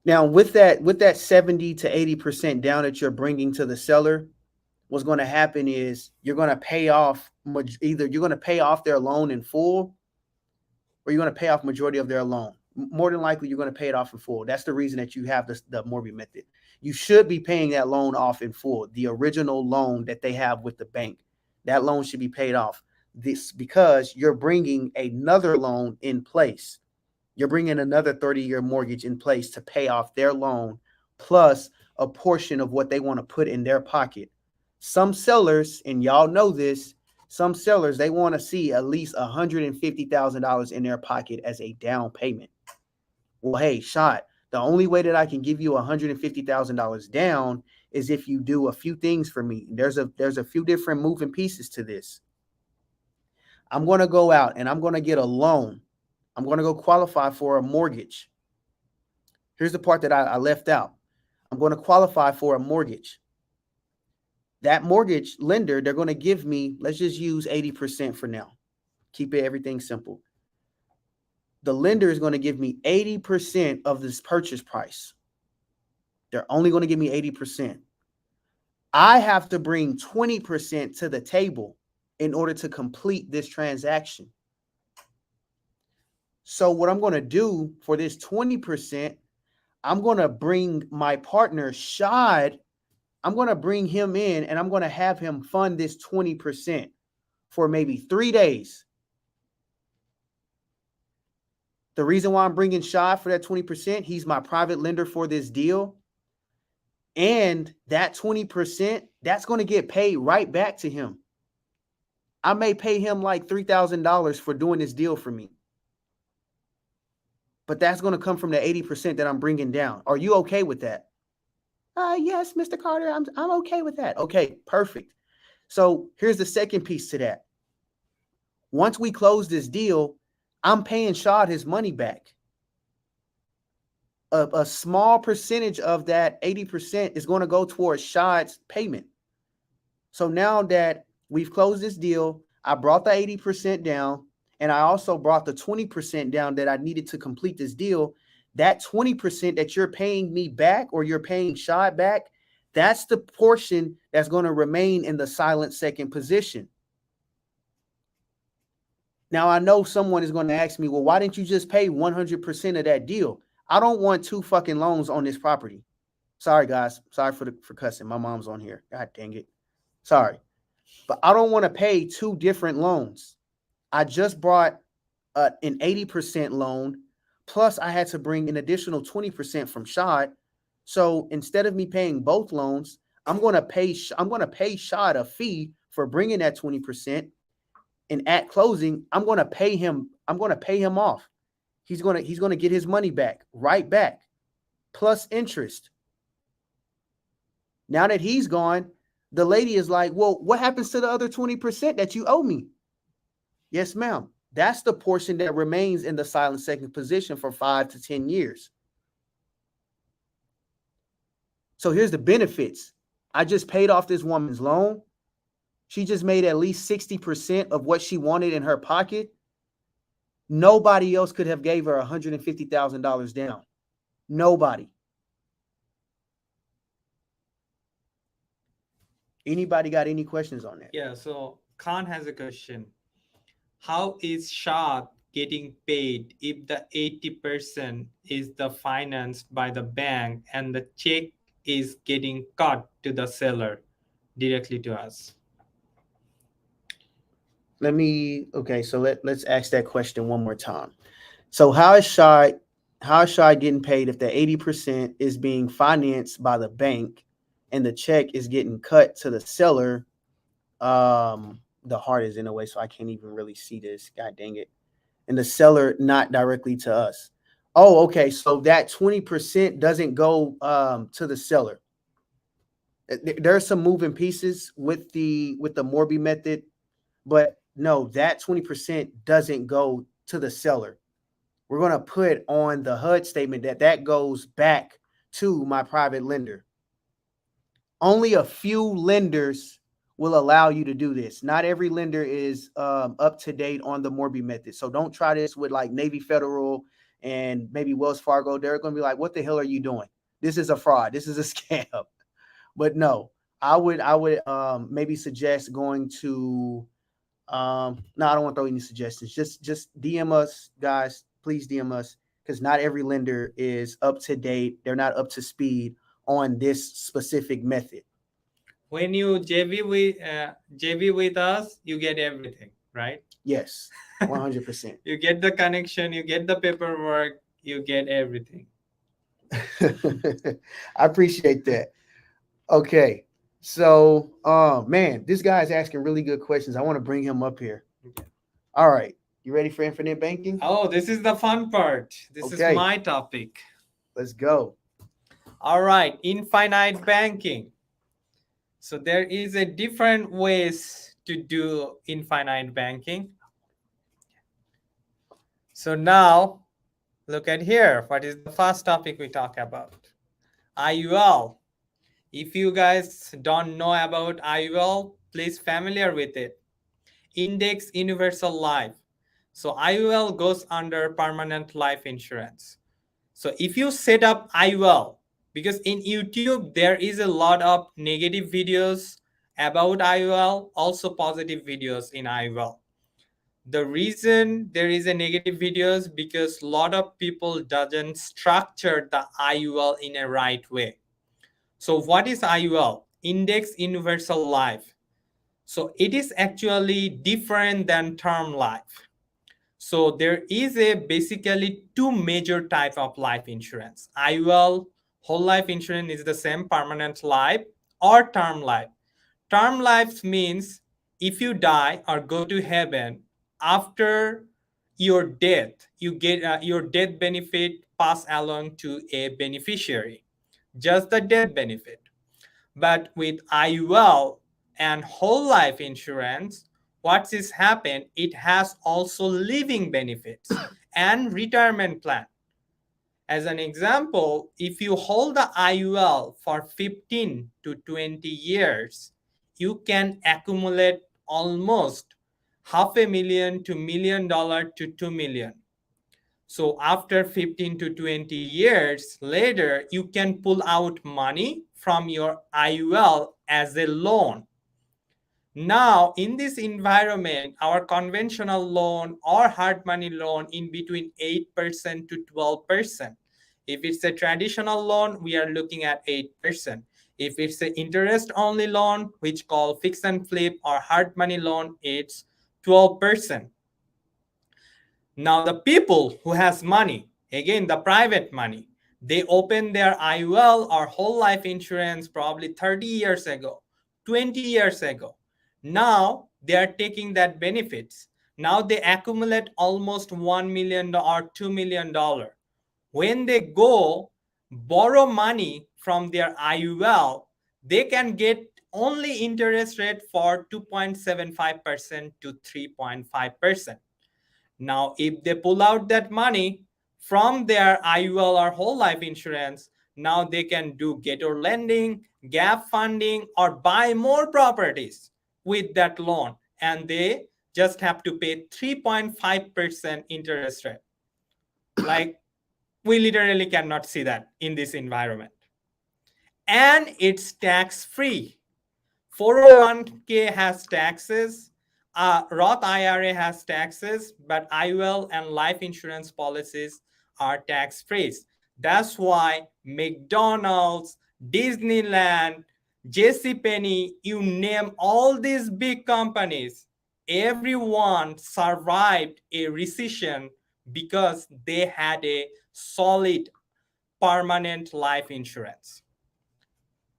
now with that 70 to 80% down that you're bringing to the seller, what's going to happen is you're going to pay off either you're going to pay off their loan in full, or you're going to pay off majority of their loan. More than likely, you're going to pay it off in full. That's the reason that you have the Morby method. You should be paying that loan off in full. The original loan that they have with the bank, that loan should be paid off. This because you're bringing another loan in place. You're bringing another 30-year mortgage in place to pay off their loan, plus a portion of what they want to put in their pocket. Some sellers, and y'all know this, some sellers, they want to see at least $150,000 in their pocket as a down payment. Well, hey, Shad, the only way that I can give you $150,000 down is if you do a few things for me. There's a few different moving pieces to this. I'm going to go out and I'm going to get a loan. I'm going to go qualify for a mortgage. Here's the part that I left out. I'm going to qualify for a mortgage. That mortgage lender, they're going to give me, let's just use 80% for now. Keep everything simple. The lender is going to give me 80% of this purchase price. They're only going to give me 80%. I have to bring 20% to the table in order to complete this transaction. So what I'm going to do for this 20%, I'm going to bring my partner, Shad. I'm going to bring him in and I'm going to have him fund this 20% for maybe 3 days. The reason why I'm bringing Shad for that 20%, he's my private lender for this deal. And that 20%, that's going to get paid right back to him. I may pay him like $3,000 for doing this deal for me. But that's going to come from the 80% that I'm bringing down. Are you okay with that? Yes, Mr. Carter, I'm okay with that. Okay, perfect. So here's the second piece to that. Once we close this deal, I'm paying Shad his money back. A small percentage of that 80% is going to go towards Shad's payment. So now that we've closed this deal, I brought the 80% down, and I also brought the 20% down that I needed to complete this deal. That 20% that you're paying me back, or you're paying Shad back, that's the portion that's going to remain in the silent second position. Now, I know someone is going to ask me, well, why didn't you just pay 100% of that deal? I don't want 2 fucking loans on this property. Sorry, guys. Sorry for cussing. My mom's on here. God dang it. Sorry. But I don't want to pay 2 different loans. I just brought an 80% loan, plus I had to bring an additional 20% from Shad. So instead of me paying both loans, I'm going to pay Shad a fee for bringing that 20%. And at closing, I'm going to pay him off. He's going to get his money back, right back, plus interest. Now that he's gone, the lady is like, well, what happens to the other 20% that you owe me? Yes, ma'am. That's the portion that remains in the silent second position for 5 to 10 years. So here's the benefits. I just paid off this woman's loan. She just made at least 60% of what she wanted in her pocket. Nobody else could have gave her $150,000 down. Nobody. Anybody got any questions on that? Yeah, so Khan has a question. How is Shad getting paid if the 80% is the financed by the bank and the check is getting cut to the seller directly to us? So let's ask that question one more time. So how is Shad getting paid if the 80% is being financed by the bank and the check is getting cut to the seller? The heart is in a way, so I can't even really see this. God dang it. And the seller not directly to us. Oh, okay. So that 20% doesn't go to the seller. There are some moving pieces with the Morby method, but no, that 20% doesn't go to the seller. We're going to put on the HUD statement that goes back to my private lender. Only a few lenders will allow you to do this. Not every lender is up to date on the Morby method. So don't try this with like Navy Federal and maybe Wells Fargo. They're going to be like, what the hell are you doing? This is a fraud. This is a scam. But no, I would maybe suggest going to no, I don't want to throw any suggestions. Just DM us, guys. Please DM us, because not every lender is up to date. They're not up to speed on this specific method. When you JV with us, you get everything, right? Yes, 100%. You get the connection, you get the paperwork, you get everything. I appreciate that. Okay. So, man, this guy is asking really good questions. I want to bring him up here. Okay. All right. You ready for infinite banking? Oh, this is the fun part. This is my topic. Let's go. All right. Infinite banking. So there is a different ways to do infinite banking. So now look at here. What is the first topic we talk about? IUL. If you guys don't know about IUL, please familiar with it. Index Universal Life. So IUL goes under permanent life insurance. So if you set up IUL, because in YouTube, there is a lot of negative videos about IUL, also positive videos in IUL. The reason there is a negative videos because a lot of people doesn't structure the IUL in a right way. So what is IUL? Index Universal Life. So it is actually different than term life. So there is basically 2 major types of life insurance. IUL, whole life insurance, is the same, permanent life or term life. Term life means if you die or go to heaven, after your death, you get your death benefit passed along to a beneficiary, just the death benefit. But with IUL and whole life insurance, what is happened, it has also living benefits and retirement plan. As an example, if you hold the IUL for 15 to 20 years, you can accumulate almost $500,000 to $1 million to $2 million. So after 15 to 20 years later, you can pull out money from your IUL as a loan. Now, in this environment, our conventional loan or hard money loan in between 8% to 12%. If it's a traditional loan, we are looking at 8%. If it's an interest-only loan, which call fix and flip or hard money loan, it's 12%. Now, the people who has money, again, the private money, they open their IUL or whole life insurance probably 30 years ago, 20 years ago. Now they are taking that benefits. Now they accumulate almost $1 million or $2 million. When they go borrow money from their IUL, they can get only interest rate for 2.75% to 3.5%. Now, if they pull out that money from their IUL or whole life insurance, now they can do Gator lending, gap funding, or buy more properties with that loan. And they just have to pay 3.5% interest rate. Like, we literally cannot see that in this environment. And it's tax-free. 401k has taxes. Roth IRA has taxes, but IUL and life insurance policies are tax-free. That's why McDonald's, Disneyland, JCPenney, you name all these big companies, everyone survived a recession because they had a solid permanent life insurance.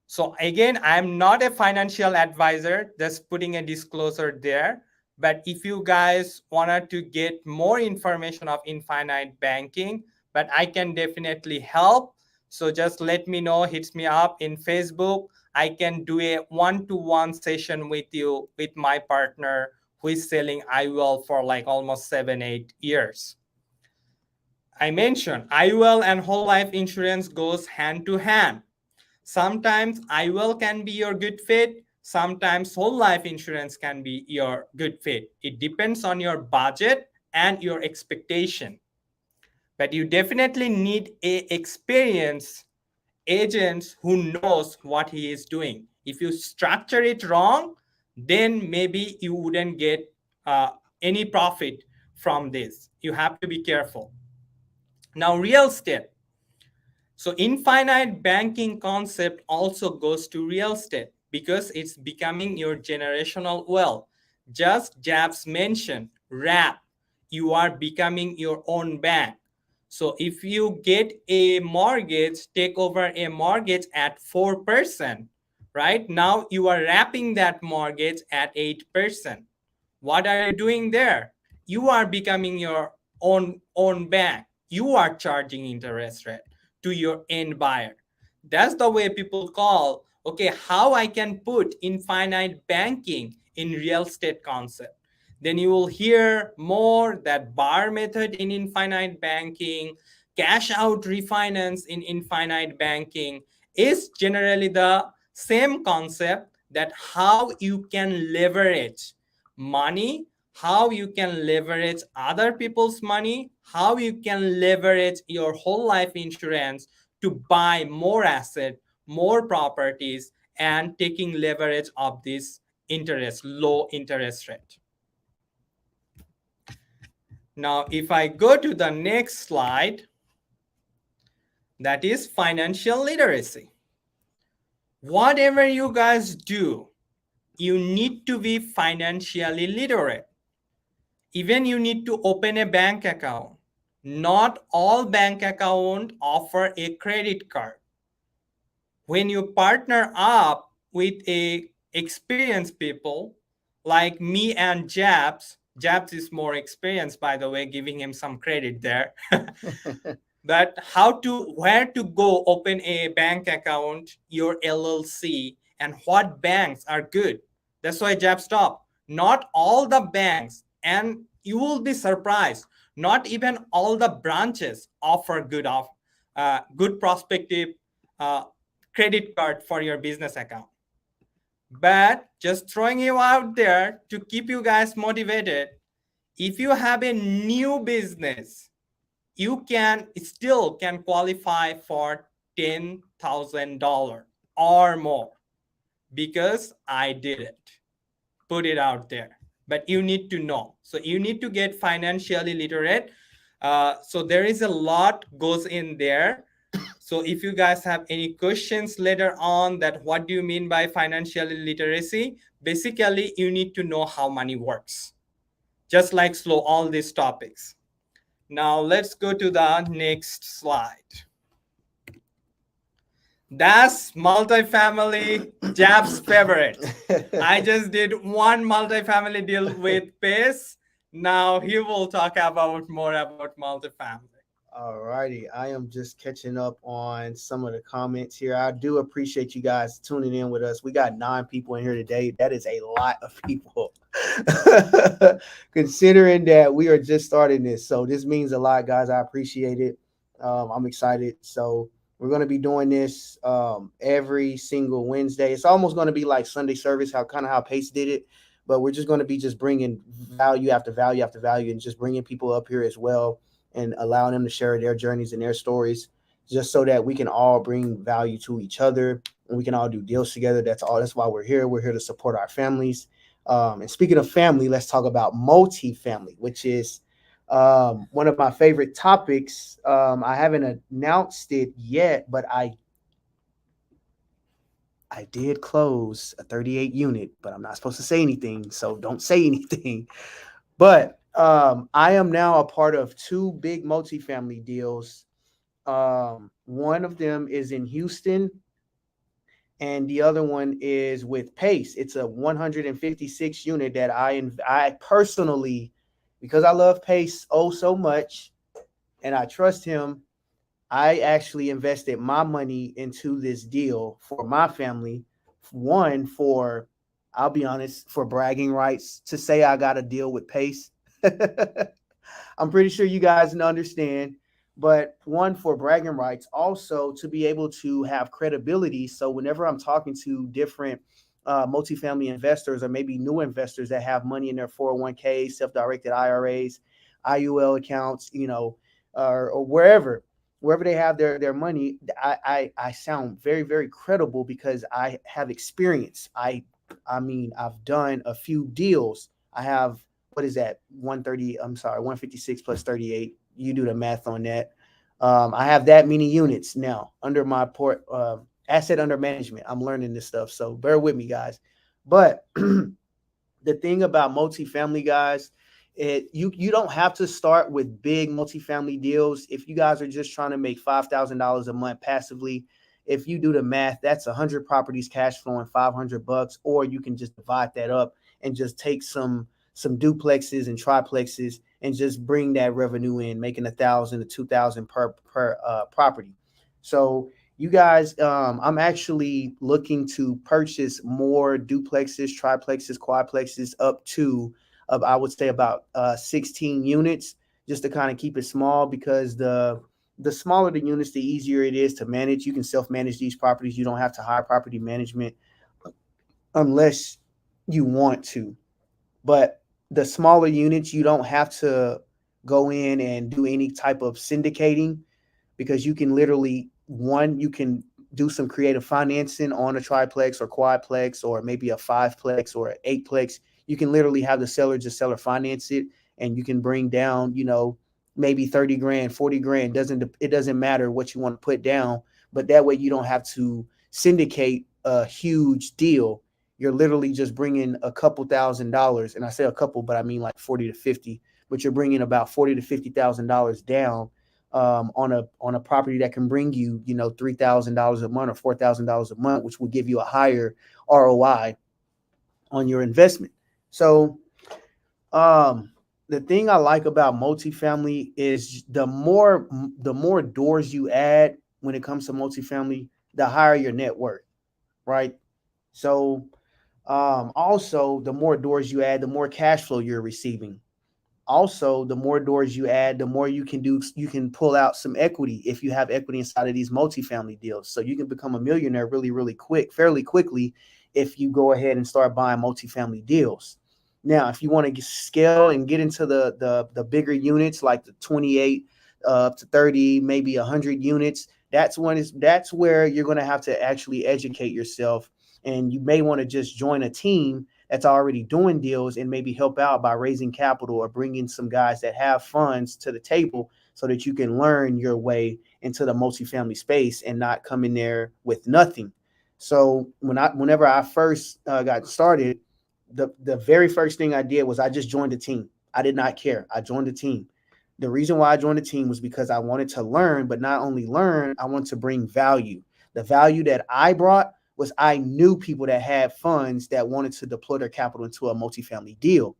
So again, I'm not a financial advisor, just putting a disclosure there. But if you guys wanted to get more information of infinite banking, but I can definitely help. So just let me know, hit me up in Facebook. I can do a one-to-one session with you, with my partner who is selling IUL for like almost 7-8 years. I mentioned IUL and whole life insurance goes hand to hand. Sometimes IUL can be your good fit. Sometimes whole life insurance can be your good fit. It depends on your budget and your expectation. But you definitely need an experienced agent who knows what he is doing. If you structure it wrong, then maybe you wouldn't get any profit from this. You have to be careful. Now, real estate. So infinite banking concept also goes to real estate because it's becoming your generational wealth. Just Jabs mentioned, wrap, you are becoming your own bank. So if you get a mortgage, take over a mortgage at 4%, right? Now you are wrapping that mortgage at 8%. What are you doing there? You are becoming your own bank. You are charging interest rate to your end buyer. That's the way people call, okay, how I can put infinite banking in real estate concept. Then you will hear more that bar method in infinite banking, cash out refinance in infinite banking is generally the same concept, that how you can leverage money, how you can leverage other people's money, how you can leverage your whole life insurance to buy more asset, more properties, and taking leverage of this low interest rate. Now, if I go to the next slide, that is financial literacy. Whatever you guys do, you need to be financially literate. Even you need to open a bank account. Not all bank accounts offer a credit card. When you partner up with a experienced people like me and Jabs is more experienced, by the way, giving him some credit there. But where to go open a bank account, your LLC, and what banks are good. That's why Jabs stopped. Not all the banks, and you will be surprised, not even all the branches offer good prospective uh, credit card for your business account. But just throwing you out there to keep you guys motivated, if you have a new business, you can qualify for $10,000 or more, because I did it. Put it out there. But you need to know. So you need to get financially literate. So there is a lot goes in there. So if you guys have any questions later on that what do you mean by financial literacy, basically you need to know how money works. Just like slow all these topics. Now let's go to the next slide. That's multifamily Jab's favorite. I just did one multifamily deal with Pace. Now he will talk about more about multifamily. All righty. I am just catching up on some of the comments here. I do appreciate you guys tuning in with us. We got 9 people in here today. That is a lot of people. Considering that we are just starting this. So this means a lot, guys. I appreciate it. I'm excited. So we're going to be doing this every single Wednesday. It's almost going to be like Sunday service, how Pace did it. But we're just going to be just bringing value after value after value and just bringing people up here as well and allowing them to share their journeys and their stories, just so that we can all bring value to each other and we can all do deals together. That's all. That's why we're here. We're here to support our families. And speaking of family, let's talk about multifamily, which is one of my favorite topics. I haven't announced it yet, but I did close a 38 unit, but I'm not supposed to say anything, so don't say anything. But I am now a part of 2 big multifamily deals. One of them is in Houston, and the other one is with Pace. It's a 156 unit that I personally, because I love Pace so much, and I trust him, I actually invested my money into this deal for my family. One, for, I'll be honest, for bragging rights to say I got a deal with Pace. I'm pretty sure you guys understand, but one, for bragging rights, also to be able to have credibility. So whenever I'm talking to different multifamily investors or maybe new investors that have money in their 401ks, self-directed IRAs, IUL accounts, or wherever they have their money, I sound very, very credible because I have experience. I mean, I've done a few deals. I have, what is that? 156 plus 38. You do the math on that. I have that many units now under my asset under management. I'm learning this stuff, so bear with me, guys. But the thing about multifamily, guys, you don't have to start with big multifamily deals. If you guys are just trying to make $5,000 a month passively, if you do the math, that's 100 properties cash flowing $500, or you can just divide that up and just take some duplexes and triplexes and just bring that revenue in, making 1,000 to 2,000 per property. So you guys, I'm actually looking to purchase more duplexes, triplexes, quadplexes up to, I would say, about 16 units, just to kind of keep it small, because the smaller the units, the easier it is to manage. You can self-manage these properties. You don't have to hire property management unless you want to. But the smaller units, you don't have to go in and do any type of syndicating, because you can literally, you can do some creative financing on a triplex or quadplex or maybe a 5plex or an 8plex. You can literally have the seller just seller finance it, and you can bring down, maybe 30 grand, 40 grand. It doesn't matter what you want to put down, but that way you don't have to syndicate a huge deal. You're literally just bringing a couple $1,000s, and I say a couple, but I mean like 40 to 50. But you're bringing about $40,000 to $50,000 down on a property that can bring you, $3,000 a month or $4,000 a month, which will give you a higher ROI on your investment. So, the thing I like about multifamily is the more doors you add when it comes to multifamily, the higher your net worth, right? So Also, the more doors you add, the more cash flow you're receiving. Also, the more doors you add, the more you can do. You can pull out some equity if you have equity inside of these multifamily deals. So you can become a millionaire really, really quick, fairly quickly, if you go ahead and start buying multifamily deals. Now, if you want to scale and get into the bigger units like the 28 up to 30, maybe 100 units, that's where you're going to have to actually educate yourself, and you may want to just join a team that's already doing deals and maybe help out by raising capital or bringing some guys that have funds to the table so that you can learn your way into the multifamily space and not come in there with nothing. So whenever I first got started, the very first thing I did was I just joined a team. I did not care. I joined a team. The reason why I joined the team was because I wanted to learn, but not only learn, I want to bring value. The value that I brought was I knew people that had funds that wanted to deploy their capital into a multifamily deal.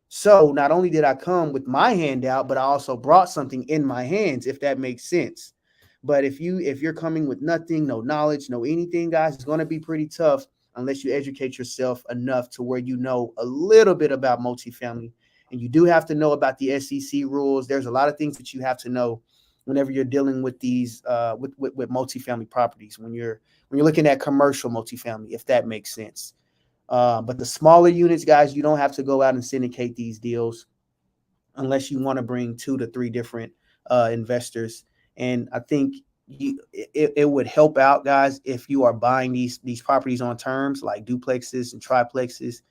So not only did I come with my hand out, but I also brought something in my hands, if that makes sense. But if you're coming with nothing, no knowledge, no anything, guys, it's going to be pretty tough unless you educate yourself enough to where you know a little bit about multifamily. And you do have to know about the SEC rules. There's a lot of things that you have to know whenever you're dealing with these with multifamily properties, when you're looking at commercial multifamily, if that makes sense. But the smaller units, guys, you don't have to go out and syndicate these deals unless you want to bring 2 to 3 different investors. And I think it would help out, guys, if you are buying these properties on terms like duplexes and triplexes.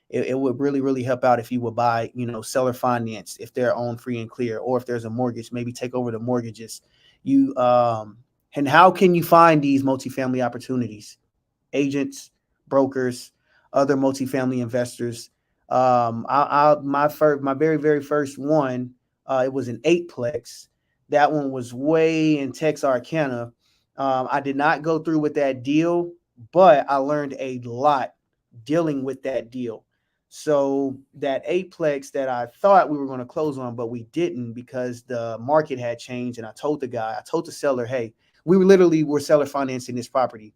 It would really, really help out if you would buy, seller finance, if they're owned free and clear, or if there's a mortgage, maybe take over the mortgages. And how can you find these multifamily opportunities? Agents, brokers, other multifamily investors. My very, very first one, it was an 8plex. That one was way in Texarkana. I did not go through with that deal, but I learned a lot dealing with that deal. So that 8plex that I thought we were going to close on, but we didn't because the market had changed. And I told the seller, hey, we literally were seller financing this property.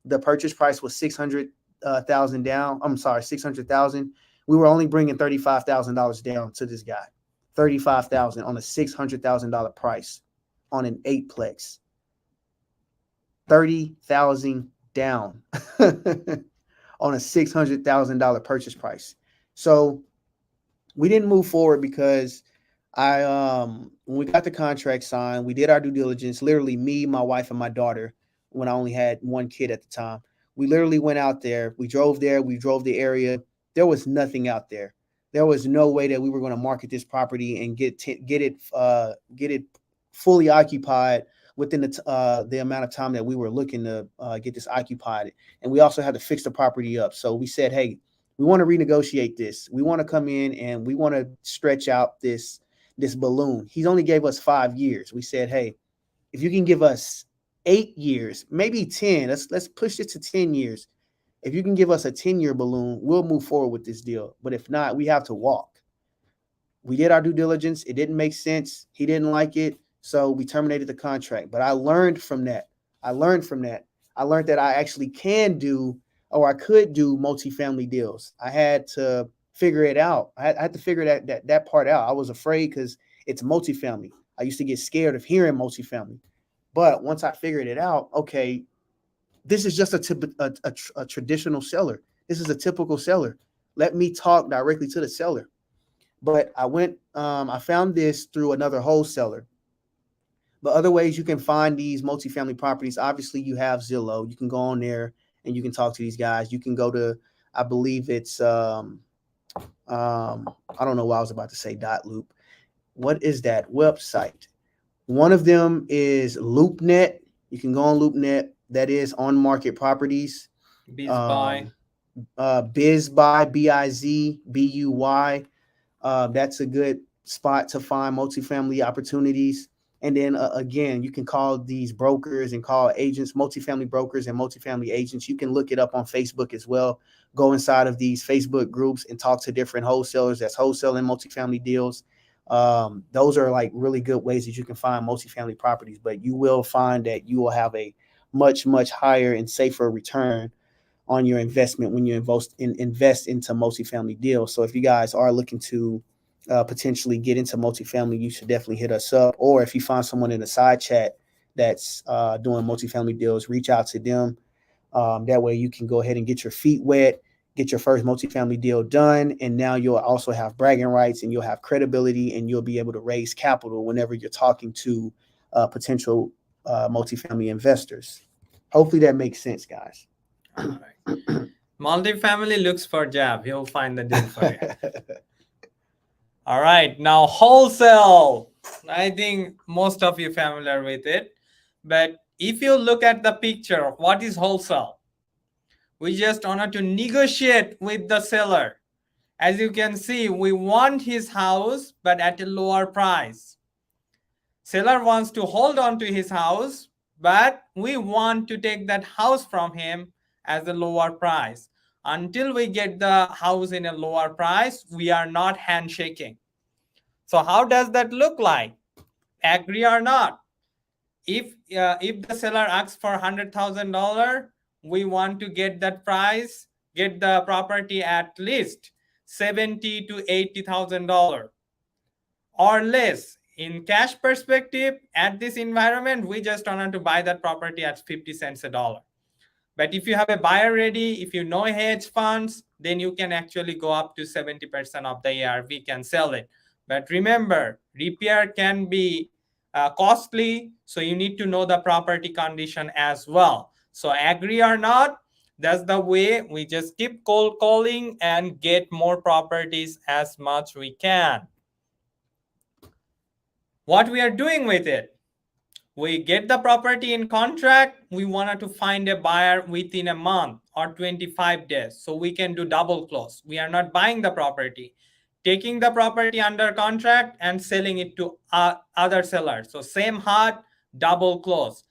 The purchase price was 600,000 down. I'm sorry, 600,000. We were only bringing $35,000 down to this guy. 35,000 on a $600,000 price on an 8plex. 30,000 down on a $600,000 purchase price. So we didn't move forward because when we got the contract signed, we did our due diligence. Literally, me, my wife, and my daughter, when I only had one kid at the time. We literally went out there. We drove there. We drove the area. There was nothing out there. There was no way that we were going to market this property and get it fully occupied within the amount of time that we were looking to get this occupied. And we also had to fix the property up. So we said, hey, we want to renegotiate this. We want to come in and we want to stretch out this balloon. He's only gave us 5 years. We said, hey, if you can give us 8 years, maybe 10, let's push it to 10 years. If you can give us a 10-year balloon, we'll move forward with this deal. But if not, we have to walk. We did our due diligence. It didn't make sense. He didn't like it. So we terminated the contract. But I learned from that. I learned that I actually can do, or I could do, multifamily deals. I had to figure it out. I had to figure that part out. I was afraid because it's multifamily. I used to get scared of hearing multifamily. But once I figured it out, okay, this is just a traditional seller. This is a typical seller. Let me talk directly to the seller. But I found this through another wholesaler. But other ways you can find these multifamily properties, obviously you have Zillow. You can go on there and you can talk to these guys. You can go to, I believe it's, I don't know why I was about to say .loop. What is that website? One of them is LoopNet. You can go on LoopNet. That is on market properties. BizBuy. BizBuy, BizBuy. That's a good spot to find multifamily opportunities. And then again, you can call these brokers and call agents, multifamily brokers and multifamily agents. You can look it up on Facebook as well. Go inside of these Facebook groups and talk to different wholesalers that's wholesaling multifamily deals. Those are like really good ways that you can find multifamily properties, but you will find that you will have a much, much higher and safer return on your investment when you invest into multifamily deals. So if you guys are looking to potentially get into multifamily, you should definitely hit us up. Or if you find someone in the side chat that's doing multifamily deals, reach out to them. That way you can go ahead and get your feet wet, get your first multifamily deal done, and now you'll also have bragging rights and you'll have credibility and you'll be able to raise capital whenever you're talking to potential multifamily investors. Hopefully that makes sense, guys. All right. Multifamily looks for Jab. He'll find the deal for you. All right. Now, wholesale. I think most of you familiar with it. But if you look at the picture of what is wholesale, we just wanted to negotiate with the seller. As you can see, we want his house, but at a lower price. Seller wants to hold on to his house, but we want to take that house from him as a lower price. Until we get the house in a lower price, we are not handshaking. So how does that look like? Agree or not? If the seller asks for $100,000, we want to get that price, get the property at least $70,000 to $80,000 or less. In cash perspective, at this environment, we just wanted to buy that property at 50 cents a dollar. But if you have a buyer ready, if you know hedge funds, then you can actually go up to 70% of the ARV, can sell it. But remember, repair can be costly, so you need to know the property condition as well. So agree or not, that's the way we just keep cold calling and get more properties as much we can. What we are doing with it? We get the property in contract. We wanted to find a buyer within a month or 25 days. So we can do double close. We are not buying the property, taking the property under contract and selling it to other sellers. So same heart, double close.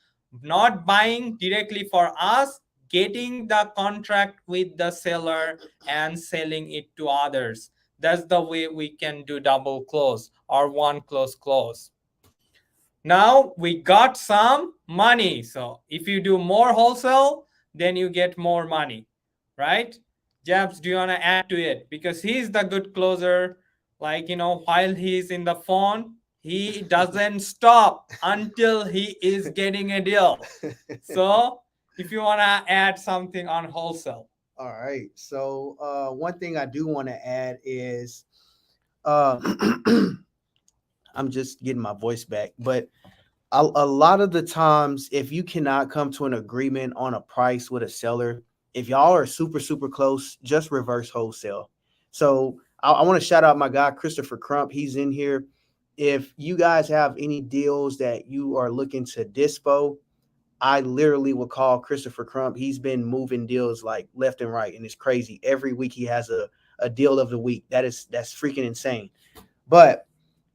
Not buying directly for us, getting the contract with the seller and selling it to others. That's the way we can do double close or one close. Now we got some money. So if you do more wholesale, then you get more money, right? Jabs, do you want to add to it? Because he's the good closer. Like, while he's in the phone, he doesn't stop until he is getting a deal. So if you want to add something on wholesale. All right. So one thing I do want to add is I'm just getting my voice back, but a lot of the times, if you cannot come to an agreement on a price with a seller, if y'all are super, super close, just reverse wholesale. So I want to shout out my guy, Christopher Crump. He's in here. If you guys have any deals that you are looking to dispo, I literally will call Christopher Crump. He's been moving deals like left and right, and it's crazy. Every week he has a deal of the week. That's freaking insane. But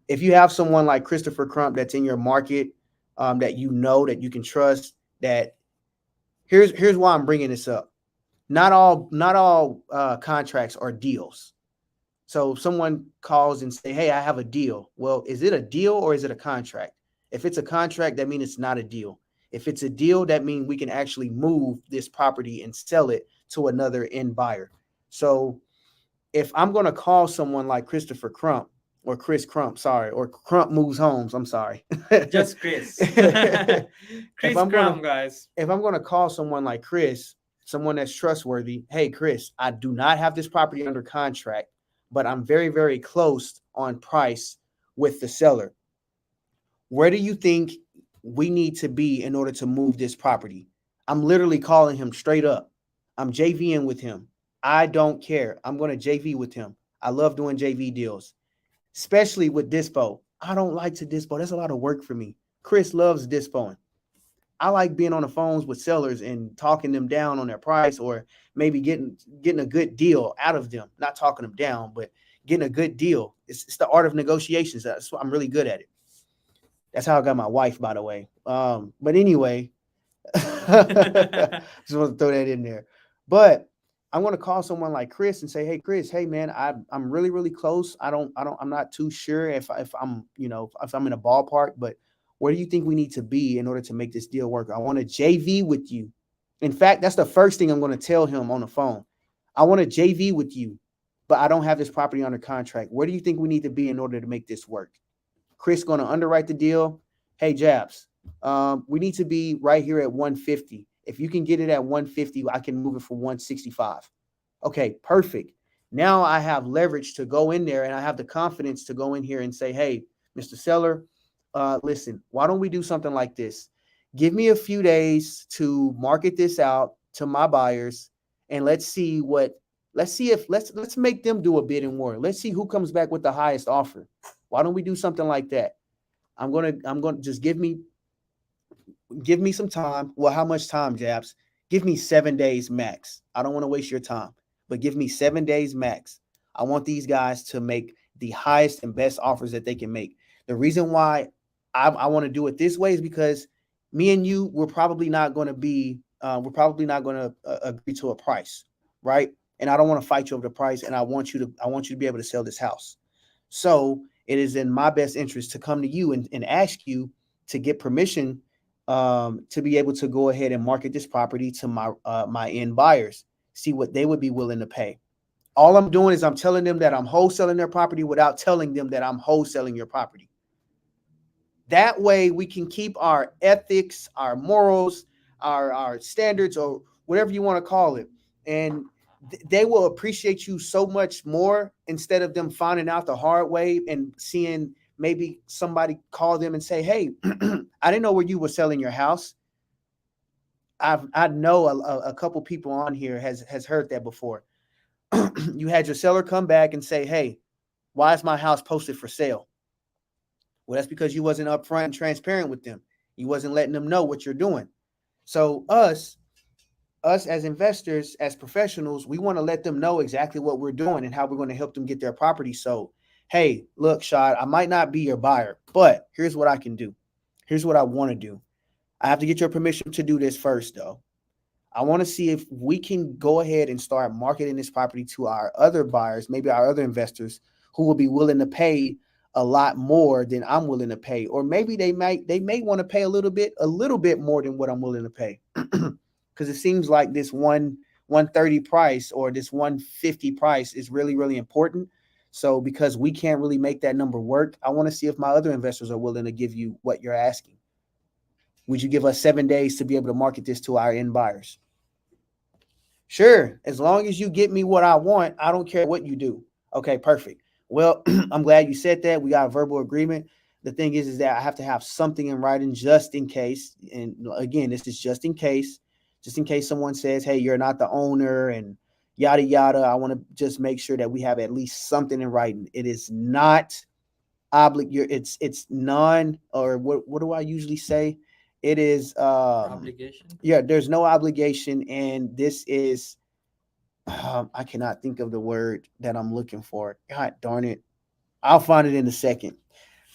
if you have someone like Christopher Crump that's in your market, that that you can trust, that here's why I'm bringing this up. Not all contracts are deals. So someone calls and say, "Hey, I have a deal." Well, is it a deal or is it a contract? If it's a contract, that means it's not a deal. If it's a deal, that means we can actually move this property and sell it to another end buyer. So if I'm going to call someone like Christopher Crump or Chris Crump, sorry, or Crump Moves Homes, I'm sorry. Just Chris. Chris Crump, guys. If I'm going to call someone like Chris, someone that's trustworthy, hey, Chris, I do not have this property under contract, but I'm very, very close on price with the seller. Where do you think we need to be in order to move this property? I'm literally calling him straight up. I'm JVing with him. I don't care. I'm going to JV with him. I love doing JV deals, especially with dispo. I don't like to dispo. That's a lot of work for me. Chris loves dispoing. I like being on the phones with sellers and talking them down on their price, or maybe getting a good deal out of them. Not talking them down, but getting a good deal. It's the art of negotiations. That's what I'm really good at it. That's how I got my wife, by the way. But anyway, just want to throw that in there. But I'm going to call someone like Chris and say, "Hey, Chris, hey man, I'm really, really close. I'm not too sure if I'm in a ballpark, but where do you think we need to be in order to make this deal work? I want to JV with you. In fact, that's the first thing I'm going to tell him on the phone. I want to JV with you, but I don't have this property under contract. Where do you think we need to be in order to make this work? Chris going to underwrite the deal. Hey, Jabs, we need to be right here at 150. If you can get it at 150, I can move it for 165. Okay, perfect. Now I have leverage to go in there, and I have the confidence to go in here and say, hey, Mr. Seller, listen, why don't we do something like this? Give me a few days to market this out to my buyers, and let's make them do a bidding war. Let's see who comes back with the highest offer. Why don't we do something like that? I'm gonna just give me some time. Well, how much time, Jabs? Give me 7 days max. I don't want to waste your time, but give me 7 days max. I want these guys to make the highest and best offers that they can make. The reason why I want to do it this way is because me and you, we're probably not going to agree to a price, right? And I don't want to fight you over the price, and I want you to be able to sell this house. So it is in my best interest to come to you and ask you to get permission to be able to go ahead and market this property to my end buyers, see what they would be willing to pay. All I'm doing is I'm telling them that I'm wholesaling their property without telling them that I'm wholesaling your property. That way we can keep our ethics, our morals, our standards, or whatever you want to call it. And they will appreciate you so much more instead of them finding out the hard way and seeing maybe somebody call them and say, hey, I didn't know where you were selling your house. I know a couple people on here has heard that before. You had your seller come back and say, hey, why is my house posted for sale? Well, that's because you wasn't upfront and transparent with them. You wasn't letting them know what you're doing. So us as investors, as professionals, we want to let them know exactly what we're doing and how we're going to help them get their property sold. Hey, look, Shad, I might not be your buyer, but here's what I can do. Here's what I want to do. I have to get your permission to do this first, though. I want to see if we can go ahead and start marketing this property to our other buyers, maybe our other investors who will be willing to pay a lot more than I'm willing to pay. Or maybe they may want to pay a little bit more than what I'm willing to pay. Because it seems like this 130 price or this 150 price is really, really important. So because we can't really make that number work, I want to see if my other investors are willing to give you what you're asking. Would you give us 7 days to be able to market this to our end buyers? Sure. As long as you get me what I want, I don't care what you do. Okay, perfect. Well, I'm glad you said that. We got a verbal agreement. The thing is that I have to have something in writing just in case. And again, this is just in case someone says, hey, you're not the owner and yada, yada. I want to just make sure that we have at least something in writing. It is not it's non, or what do I usually say? It is obligation. Yeah, there's no obligation. And this is, I cannot think of the word that I'm looking for. God darn it. I'll find it in a second.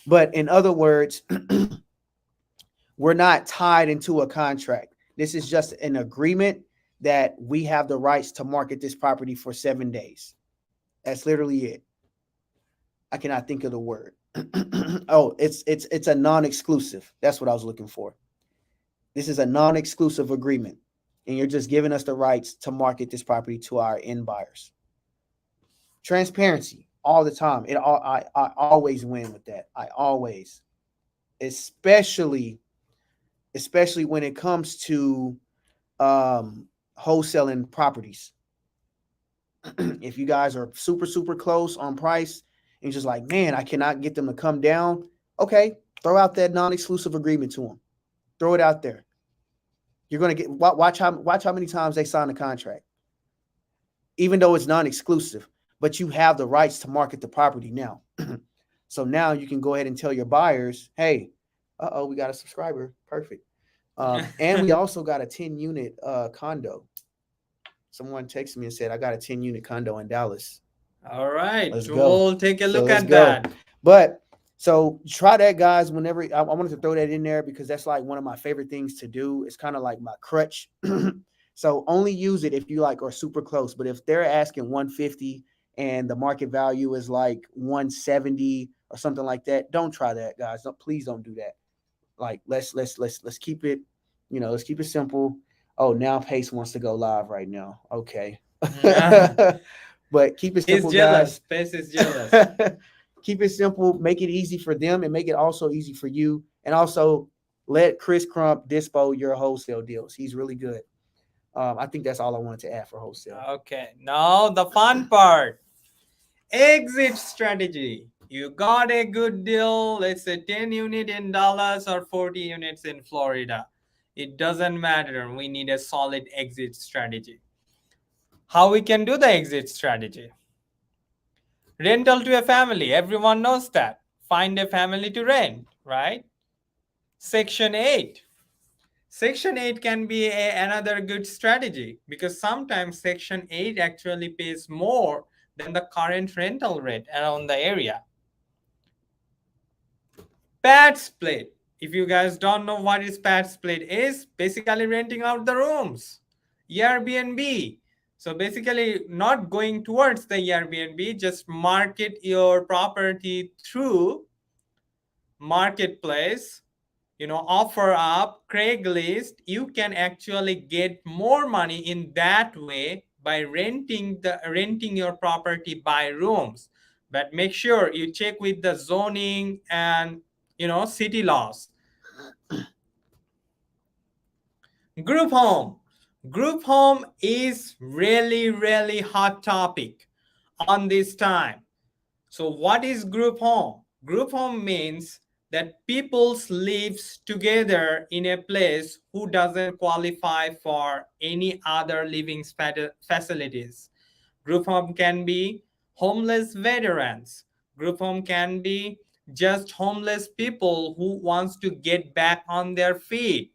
But in other words, we're not tied into a contract. This is just an agreement that we have the rights to market this property for 7 days. That's literally it. I cannot think of the word. Oh, it's a non-exclusive. That's what I was looking for. This is a non-exclusive agreement, and you're just giving us the rights to market this property to our end buyers. Transparency all the time. I always win with that. I always, especially when it comes to wholesaling properties. If you guys are super, super close on price and just like, man, I cannot get them to come down. Okay, throw out that non-exclusive agreement to them. Throw it out there. You're going to get, watch how many times they sign a contract, even though it's non-exclusive, but you have the rights to market the property now. So now you can go ahead and tell your buyers, hey, we got a subscriber. Perfect. And we also got a 10-unit condo. Someone texted me and said, I got a 10-unit condo in Dallas. All right. We'll take a look at that. But so try that, guys. Whenever I wanted to throw that in there because that's like one of my favorite things to do. It's kind of like my crutch. So only use it if you like are super close. But if they're asking 150 and the market value is like 170 or something like that, don't try that, guys. Please don't do that. Like let's keep it, let's keep it simple. Oh, now Pace wants to go live right now. Okay. Yeah. But keep it He's simple, jealous. guys. Pace is jealous. Keep it simple. Make it easy for them and make it also easy for you. And also let Chris Crump dispo your wholesale deals. He's really good. I think that's all I wanted to add for wholesale. Okay, now the fun part. Exit strategy. You got a good deal, let's say 10 units in Dallas or 40 units in Florida. It doesn't matter. We need a solid exit strategy. How we can do the exit strategy? Rental to a family. Everyone knows that. Find a family to rent, right? Section 8. Section 8 can be another good strategy because sometimes Section 8 actually pays more than the current rental rate around the area. Pad split. If you guys don't know what is pad split is, basically renting out the rooms. Airbnb. So basically not going towards the Airbnb, just market your property through marketplace, offer up Craigslist. You can actually get more money in that way by renting your property by rooms. But make sure you check with the zoning and city laws. Group home. Group home is really hot topic on this time. So what is group home? Group home means that people lives together in a place who doesn't qualify for any other living facilities. Group home can be homeless veterans. Group home can be just homeless people who wants to get back on their feet.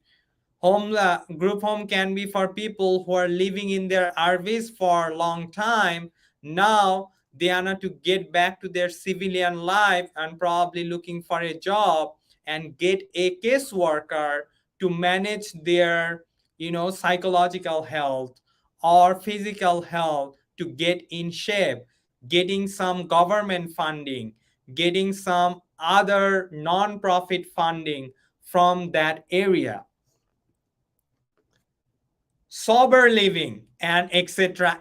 Group home can be for people who are living in their RVs for a long time. Now they are not to get back to their civilian life and probably looking for a job and get a caseworker to manage their psychological health or physical health to get in shape, getting some government funding, getting some other non-profit funding from that area. Sober living and etc.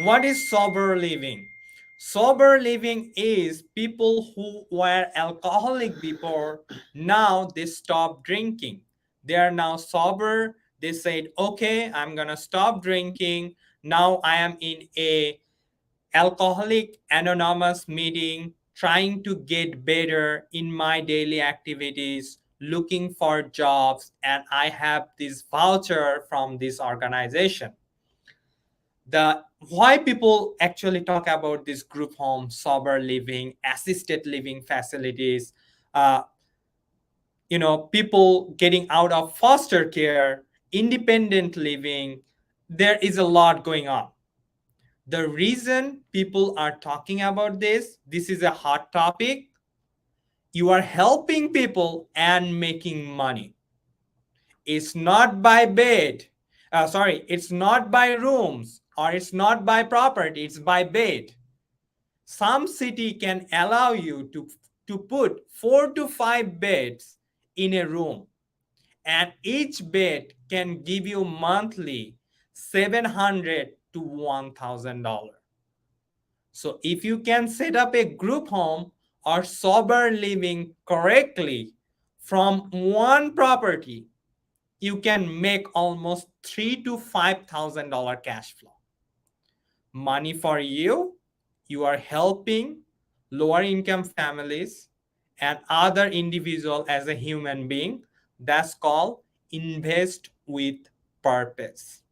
What is sober living? Sober living is people who were alcoholic before, now they stop drinking. They are now sober. They said, okay, I'm gonna stop drinking. Now I am in a alcoholic anonymous meeting, trying to get better in my daily activities, looking for jobs, and I have this voucher from this organization. The why people actually talk about this group home, sober living, assisted living facilities, uh, people getting out of foster care, independent living, there is a lot going on. The reason people are talking about this is a hot topic. You are helping people and making money. It's not by bed. It's not by rooms or it's not by property, it's by bed. Some city can allow you to put 4 to 5 beds in a room, and each bed can give you monthly $700 to $1,000. So if you can set up a group home or sober living correctly from one property, you can make almost $3,000 to $5,000 cash flow. Money for you. You are helping lower income families and other individual as a human being. That's called invest with purpose.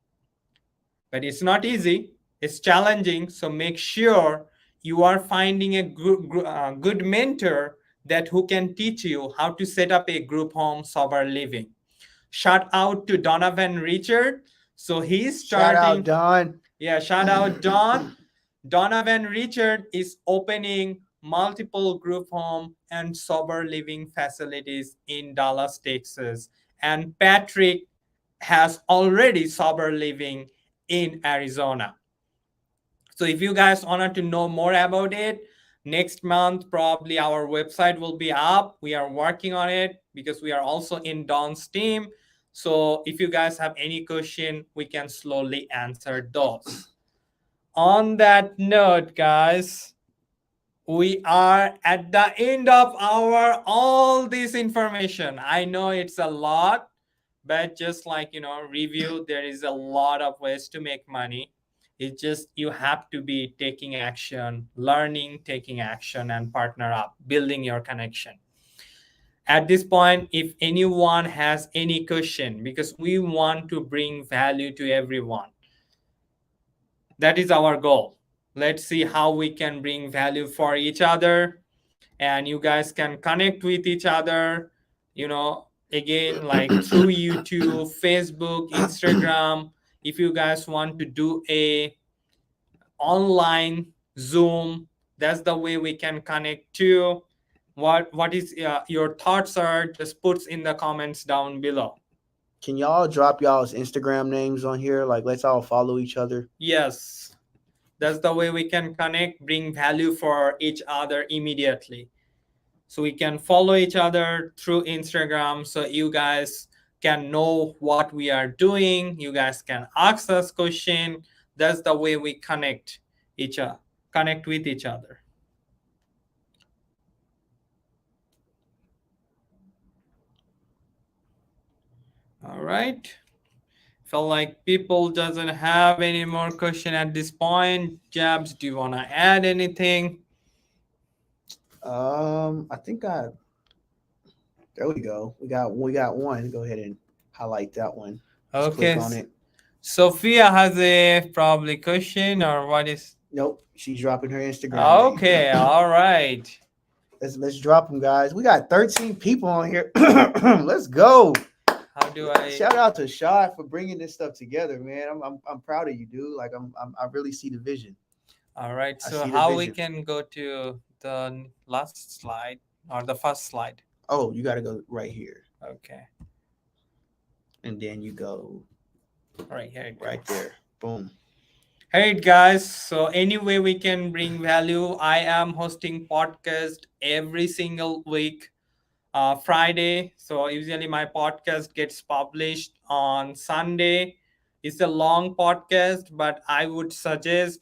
But it's not easy. It's challenging. So make sure you are finding a good mentor that who can teach you how to set up a group home sober living. Shout out to Donovan Richard. So he's starting. Shout out, Don. Yeah, shout out, Don. Donovan Richard is opening multiple group home and sober living facilities in Dallas, Texas. And Patrick has already sober living in Arizona. So if you guys wanted to know more about it, next month probably our website will be up. We are working on it because we are also in Don's team. So if you guys have any question, we can slowly answer those. On that note, guys, we are at the end of our all this information. I know it's a lot, but just like review, there is a lot of ways to make money. It's just you have to be taking action, learning, taking action, and partner up, building your connection. At this point, if anyone has any question, because we want to bring value to everyone, that is our goal. Let's see how we can bring value for each other, and you guys can connect with each other, again, like through YouTube, Facebook, Instagram. If you guys want to do a online Zoom, that's the way we can connect too. What is your thoughts are, just puts in the comments down below. Can y'all drop y'all's Instagram names on here? Like, let's all follow each other. Yes, that's the way we can connect, bring value for each other immediately. So we can follow each other through Instagram, so you guys can know what we are doing. You guys can ask us question. That's the way we connect with each other. All right. Felt like people doesn't have any more question at this point. Jabs, do you want to add anything? I think there we go. We got one. Go ahead and highlight that one. Just Okay. click on it. Sophia has a probably question, or what is? Nope, she's dropping her Instagram. Okay, all right. Let's drop them, guys. We got 13 people on here. Let's go. How do I shout out to Shad for bringing this stuff together, man? I'm proud of you, dude. Like I really see the vision. All right. So how we can go to the last slide or the first slide? Oh, you got to go right here. Okay. And then you go right here. Right there. Boom. Hey guys, so anyway we can bring value. I am hosting podcast every single week, Friday. So usually my podcast gets published on Sunday. It's a long podcast, but I would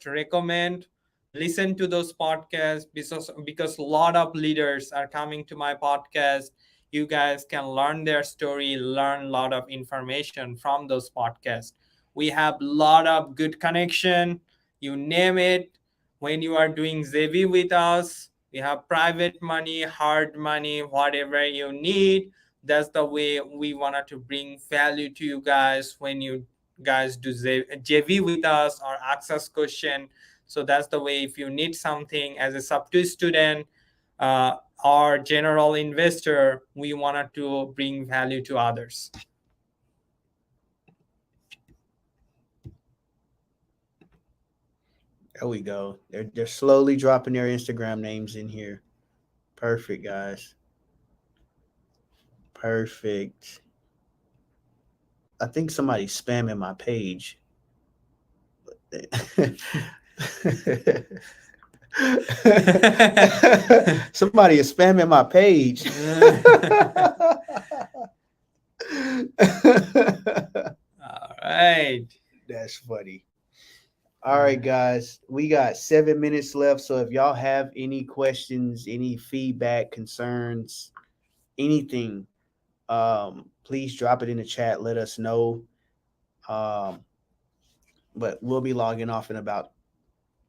recommend listen to those podcasts, because a lot of leaders are coming to my podcast. You guys can learn their story, learn a lot of information from those podcasts. We have a lot of good connection, you name it. When you are doing ZV with us, we have private money, hard money, whatever you need. That's the way we wanted to bring value to you guys when you guys do JV with us or access question. So that's the way, if you need something as a sub-2 student or general investor, we wanted to bring value to others. There we go. They're slowly dropping their Instagram names in here. Perfect, guys. Perfect. I think somebody's spamming my page. Somebody is spamming my page. All right. That's funny. All right, guys, we got 7 minutes left. So if y'all have any questions, any feedback, concerns, anything, please drop it in the chat. Let us know. But we'll be logging off in about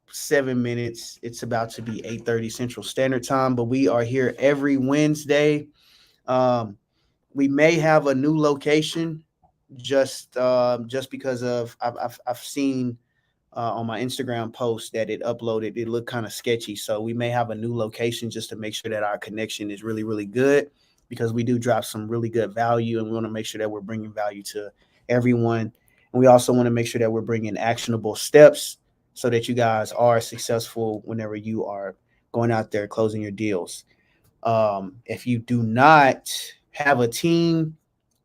7 minutes. It's about to be 8:30 Central Standard Time, but we are here every Wednesday. We may have a new location just because of I've seen on my Instagram post that it uploaded. It looked kind of sketchy. So we may have a new location just to make sure that our connection is really, really good, because we do drop some really good value, and we want to make sure that we're bringing value to everyone. And we also want to make sure that we're bringing actionable steps so that you guys are successful whenever you are going out there closing your deals. If you do not have a team,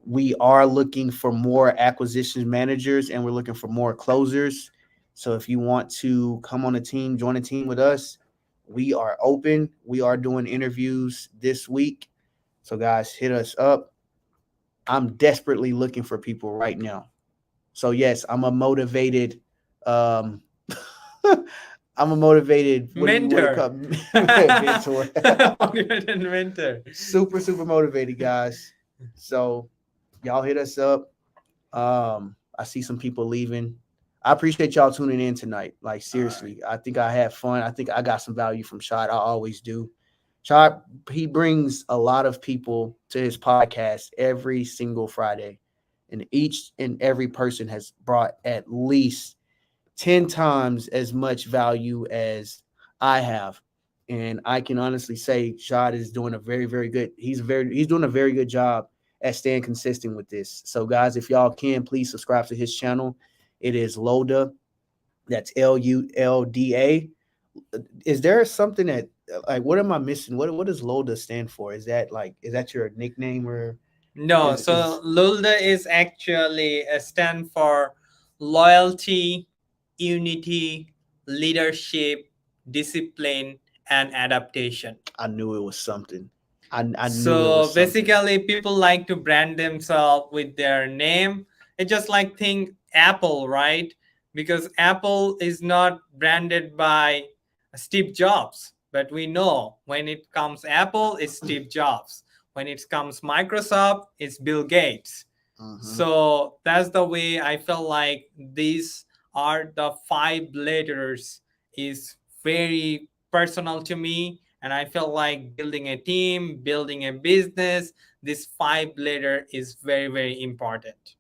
we are looking for more acquisitions managers, and we're looking for more closers. So if you want to come on a team, join a team with us, we are open. We are doing interviews this week. So guys, hit us up. I'm desperately looking for people right now. So yes, I'm a motivated um I'm a motivated, what do you want to Mentor. call mentor. Motivated mentor. Super, super motivated, guys. So y'all hit us up. I see some people leaving. I appreciate y'all tuning in tonight. Like All right. seriously, I think I had fun. I think I got some value from Shot. I always do. Shot, he brings a lot of people to his podcast every single Friday, and each and every person has brought at least 10 times as much value as I have. And I can honestly say Shad is doing a very, very good. He's doing a very good job at staying consistent with this. So guys, if y'all can, please subscribe to his channel. It is Lulda. That's Lulda. Is there something that, like, what am I missing? What does Lulda stand for? Is that your nickname, or No, is so LULDA is actually a stand for loyalty, unity, leadership, discipline, and adaptation. I knew it was something. I knew it So was something. basically, people like to brand themselves with their name. It's just like think Apple, right? Because Apple is not branded by Steve Jobs, but we know when it comes Apple, it's Steve Jobs. When it comes Microsoft, it's Bill Gates. Mhm. So that's the way I felt like these are the five letters is very personal to me, and I felt like building a team, building a business, this five letter is very, very important.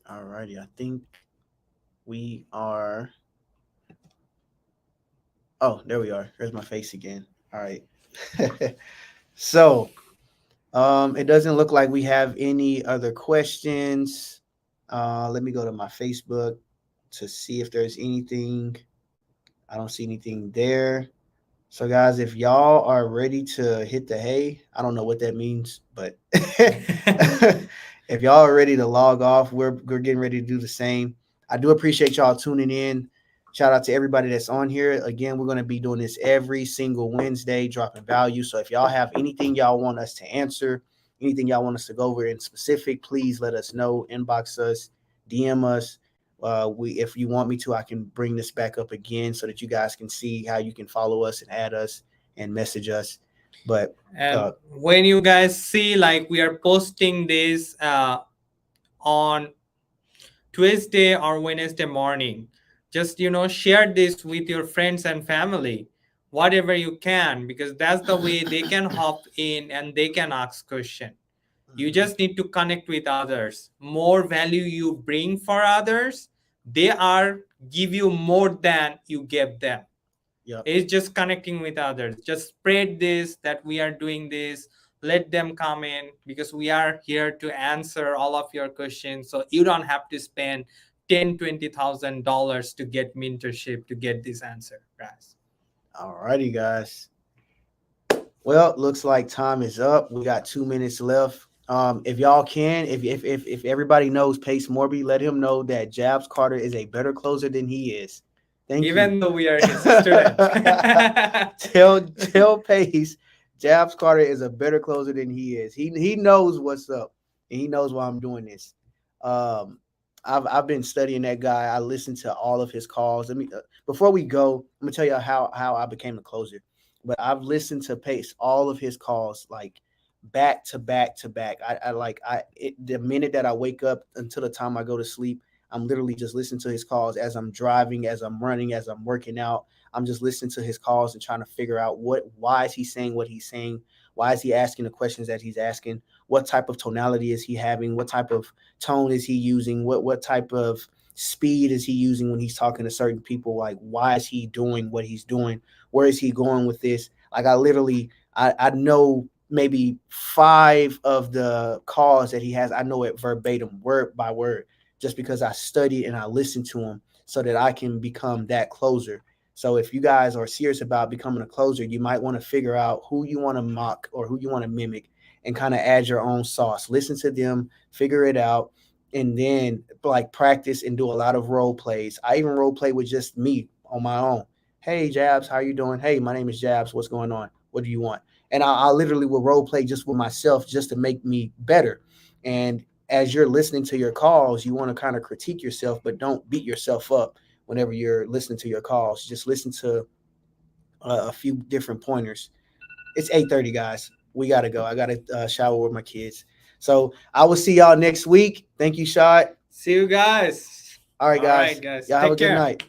All righty. I think we are. Oh, there we are. There's my face again. All right. So, it doesn't look like we have any other questions. Let me go to my Facebook to see if there's anything. I don't see anything there. So, guys, if y'all are ready to hit the hay, I don't know what that means, but if y'all are ready to log off, we're getting ready to do the same. I do appreciate y'all tuning in. Shout out to everybody that's on here. Again, we're going to be doing this every single Wednesday, dropping value. So if y'all have anything y'all want us to answer, anything y'all want us to go over in specific, please let us know. Inbox us, DM us. If you want me to, I can bring this back up again so that you guys can see how you can follow us and add us and message us. But And when you guys see like we are posting this on Tuesday or Wednesday morning, just share this with your friends and family, whatever you can, because that's the way they can hop in and they can ask question. You just need to connect with others. More value you bring for others, they are give you more than you give them. yep. It's just connecting with others. Just spread this that we are doing this. Let them come in because we are here to answer all of your questions. So you don't have to spend $10,000-$20,000 to get mentorship to get this answer, guys. All righty, guys. Well, looks like time is up. We got 2 minutes left. If y'all can, if everybody knows Pace Morby, let him know that Jabs Carter is a better closer than he is. Thank you. Even though we are his student. Tell Pace Jabs Carter is a better closer than he is. He knows what's up, and he knows why I'm doing this. Um, I've been studying that guy. I listened to all of his calls. Let me before we go, I'm gonna tell you how I became a closer. But I've listened to Pace all of his calls like back to back to back. The minute that I wake up until the time I go to sleep, I'm literally just listening to his calls as I'm driving, as I'm running, as I'm working out. I'm just listening to his calls and trying to figure out why is he saying what he's saying? Why is he asking the questions that he's asking? What type of tonality is he having? What type of tone is he using? What type of speed is he using when he's talking to certain people? Like, why is he doing what he's doing? Where is he going with this? Like, I know maybe 5 of the calls that he has. I know it verbatim, word by word, just because I studied and I listened to him so that I can become that closer. So if you guys are serious about becoming a closer, you might want to figure out who you want to mock or who you want to mimic and kind of add your own sauce. Listen to them, figure it out, and then like practice and do a lot of role plays. I even role play with just me on my own. Hey Jabs, how you doing? Hey, my name is Jabs. What's going on? What do you want? and I literally will role play just with myself just to make me better. And as you're listening to your calls, you want to kind of critique yourself, but don't beat yourself up whenever you're listening to your calls. Just listen to a few different pointers. It's 8:30, guys. We gotta go. I gotta shower with my kids. So I will see y'all next week. Thank you, Shad. See you guys. All right, guys. Guys. Y'all have Take a good care. night.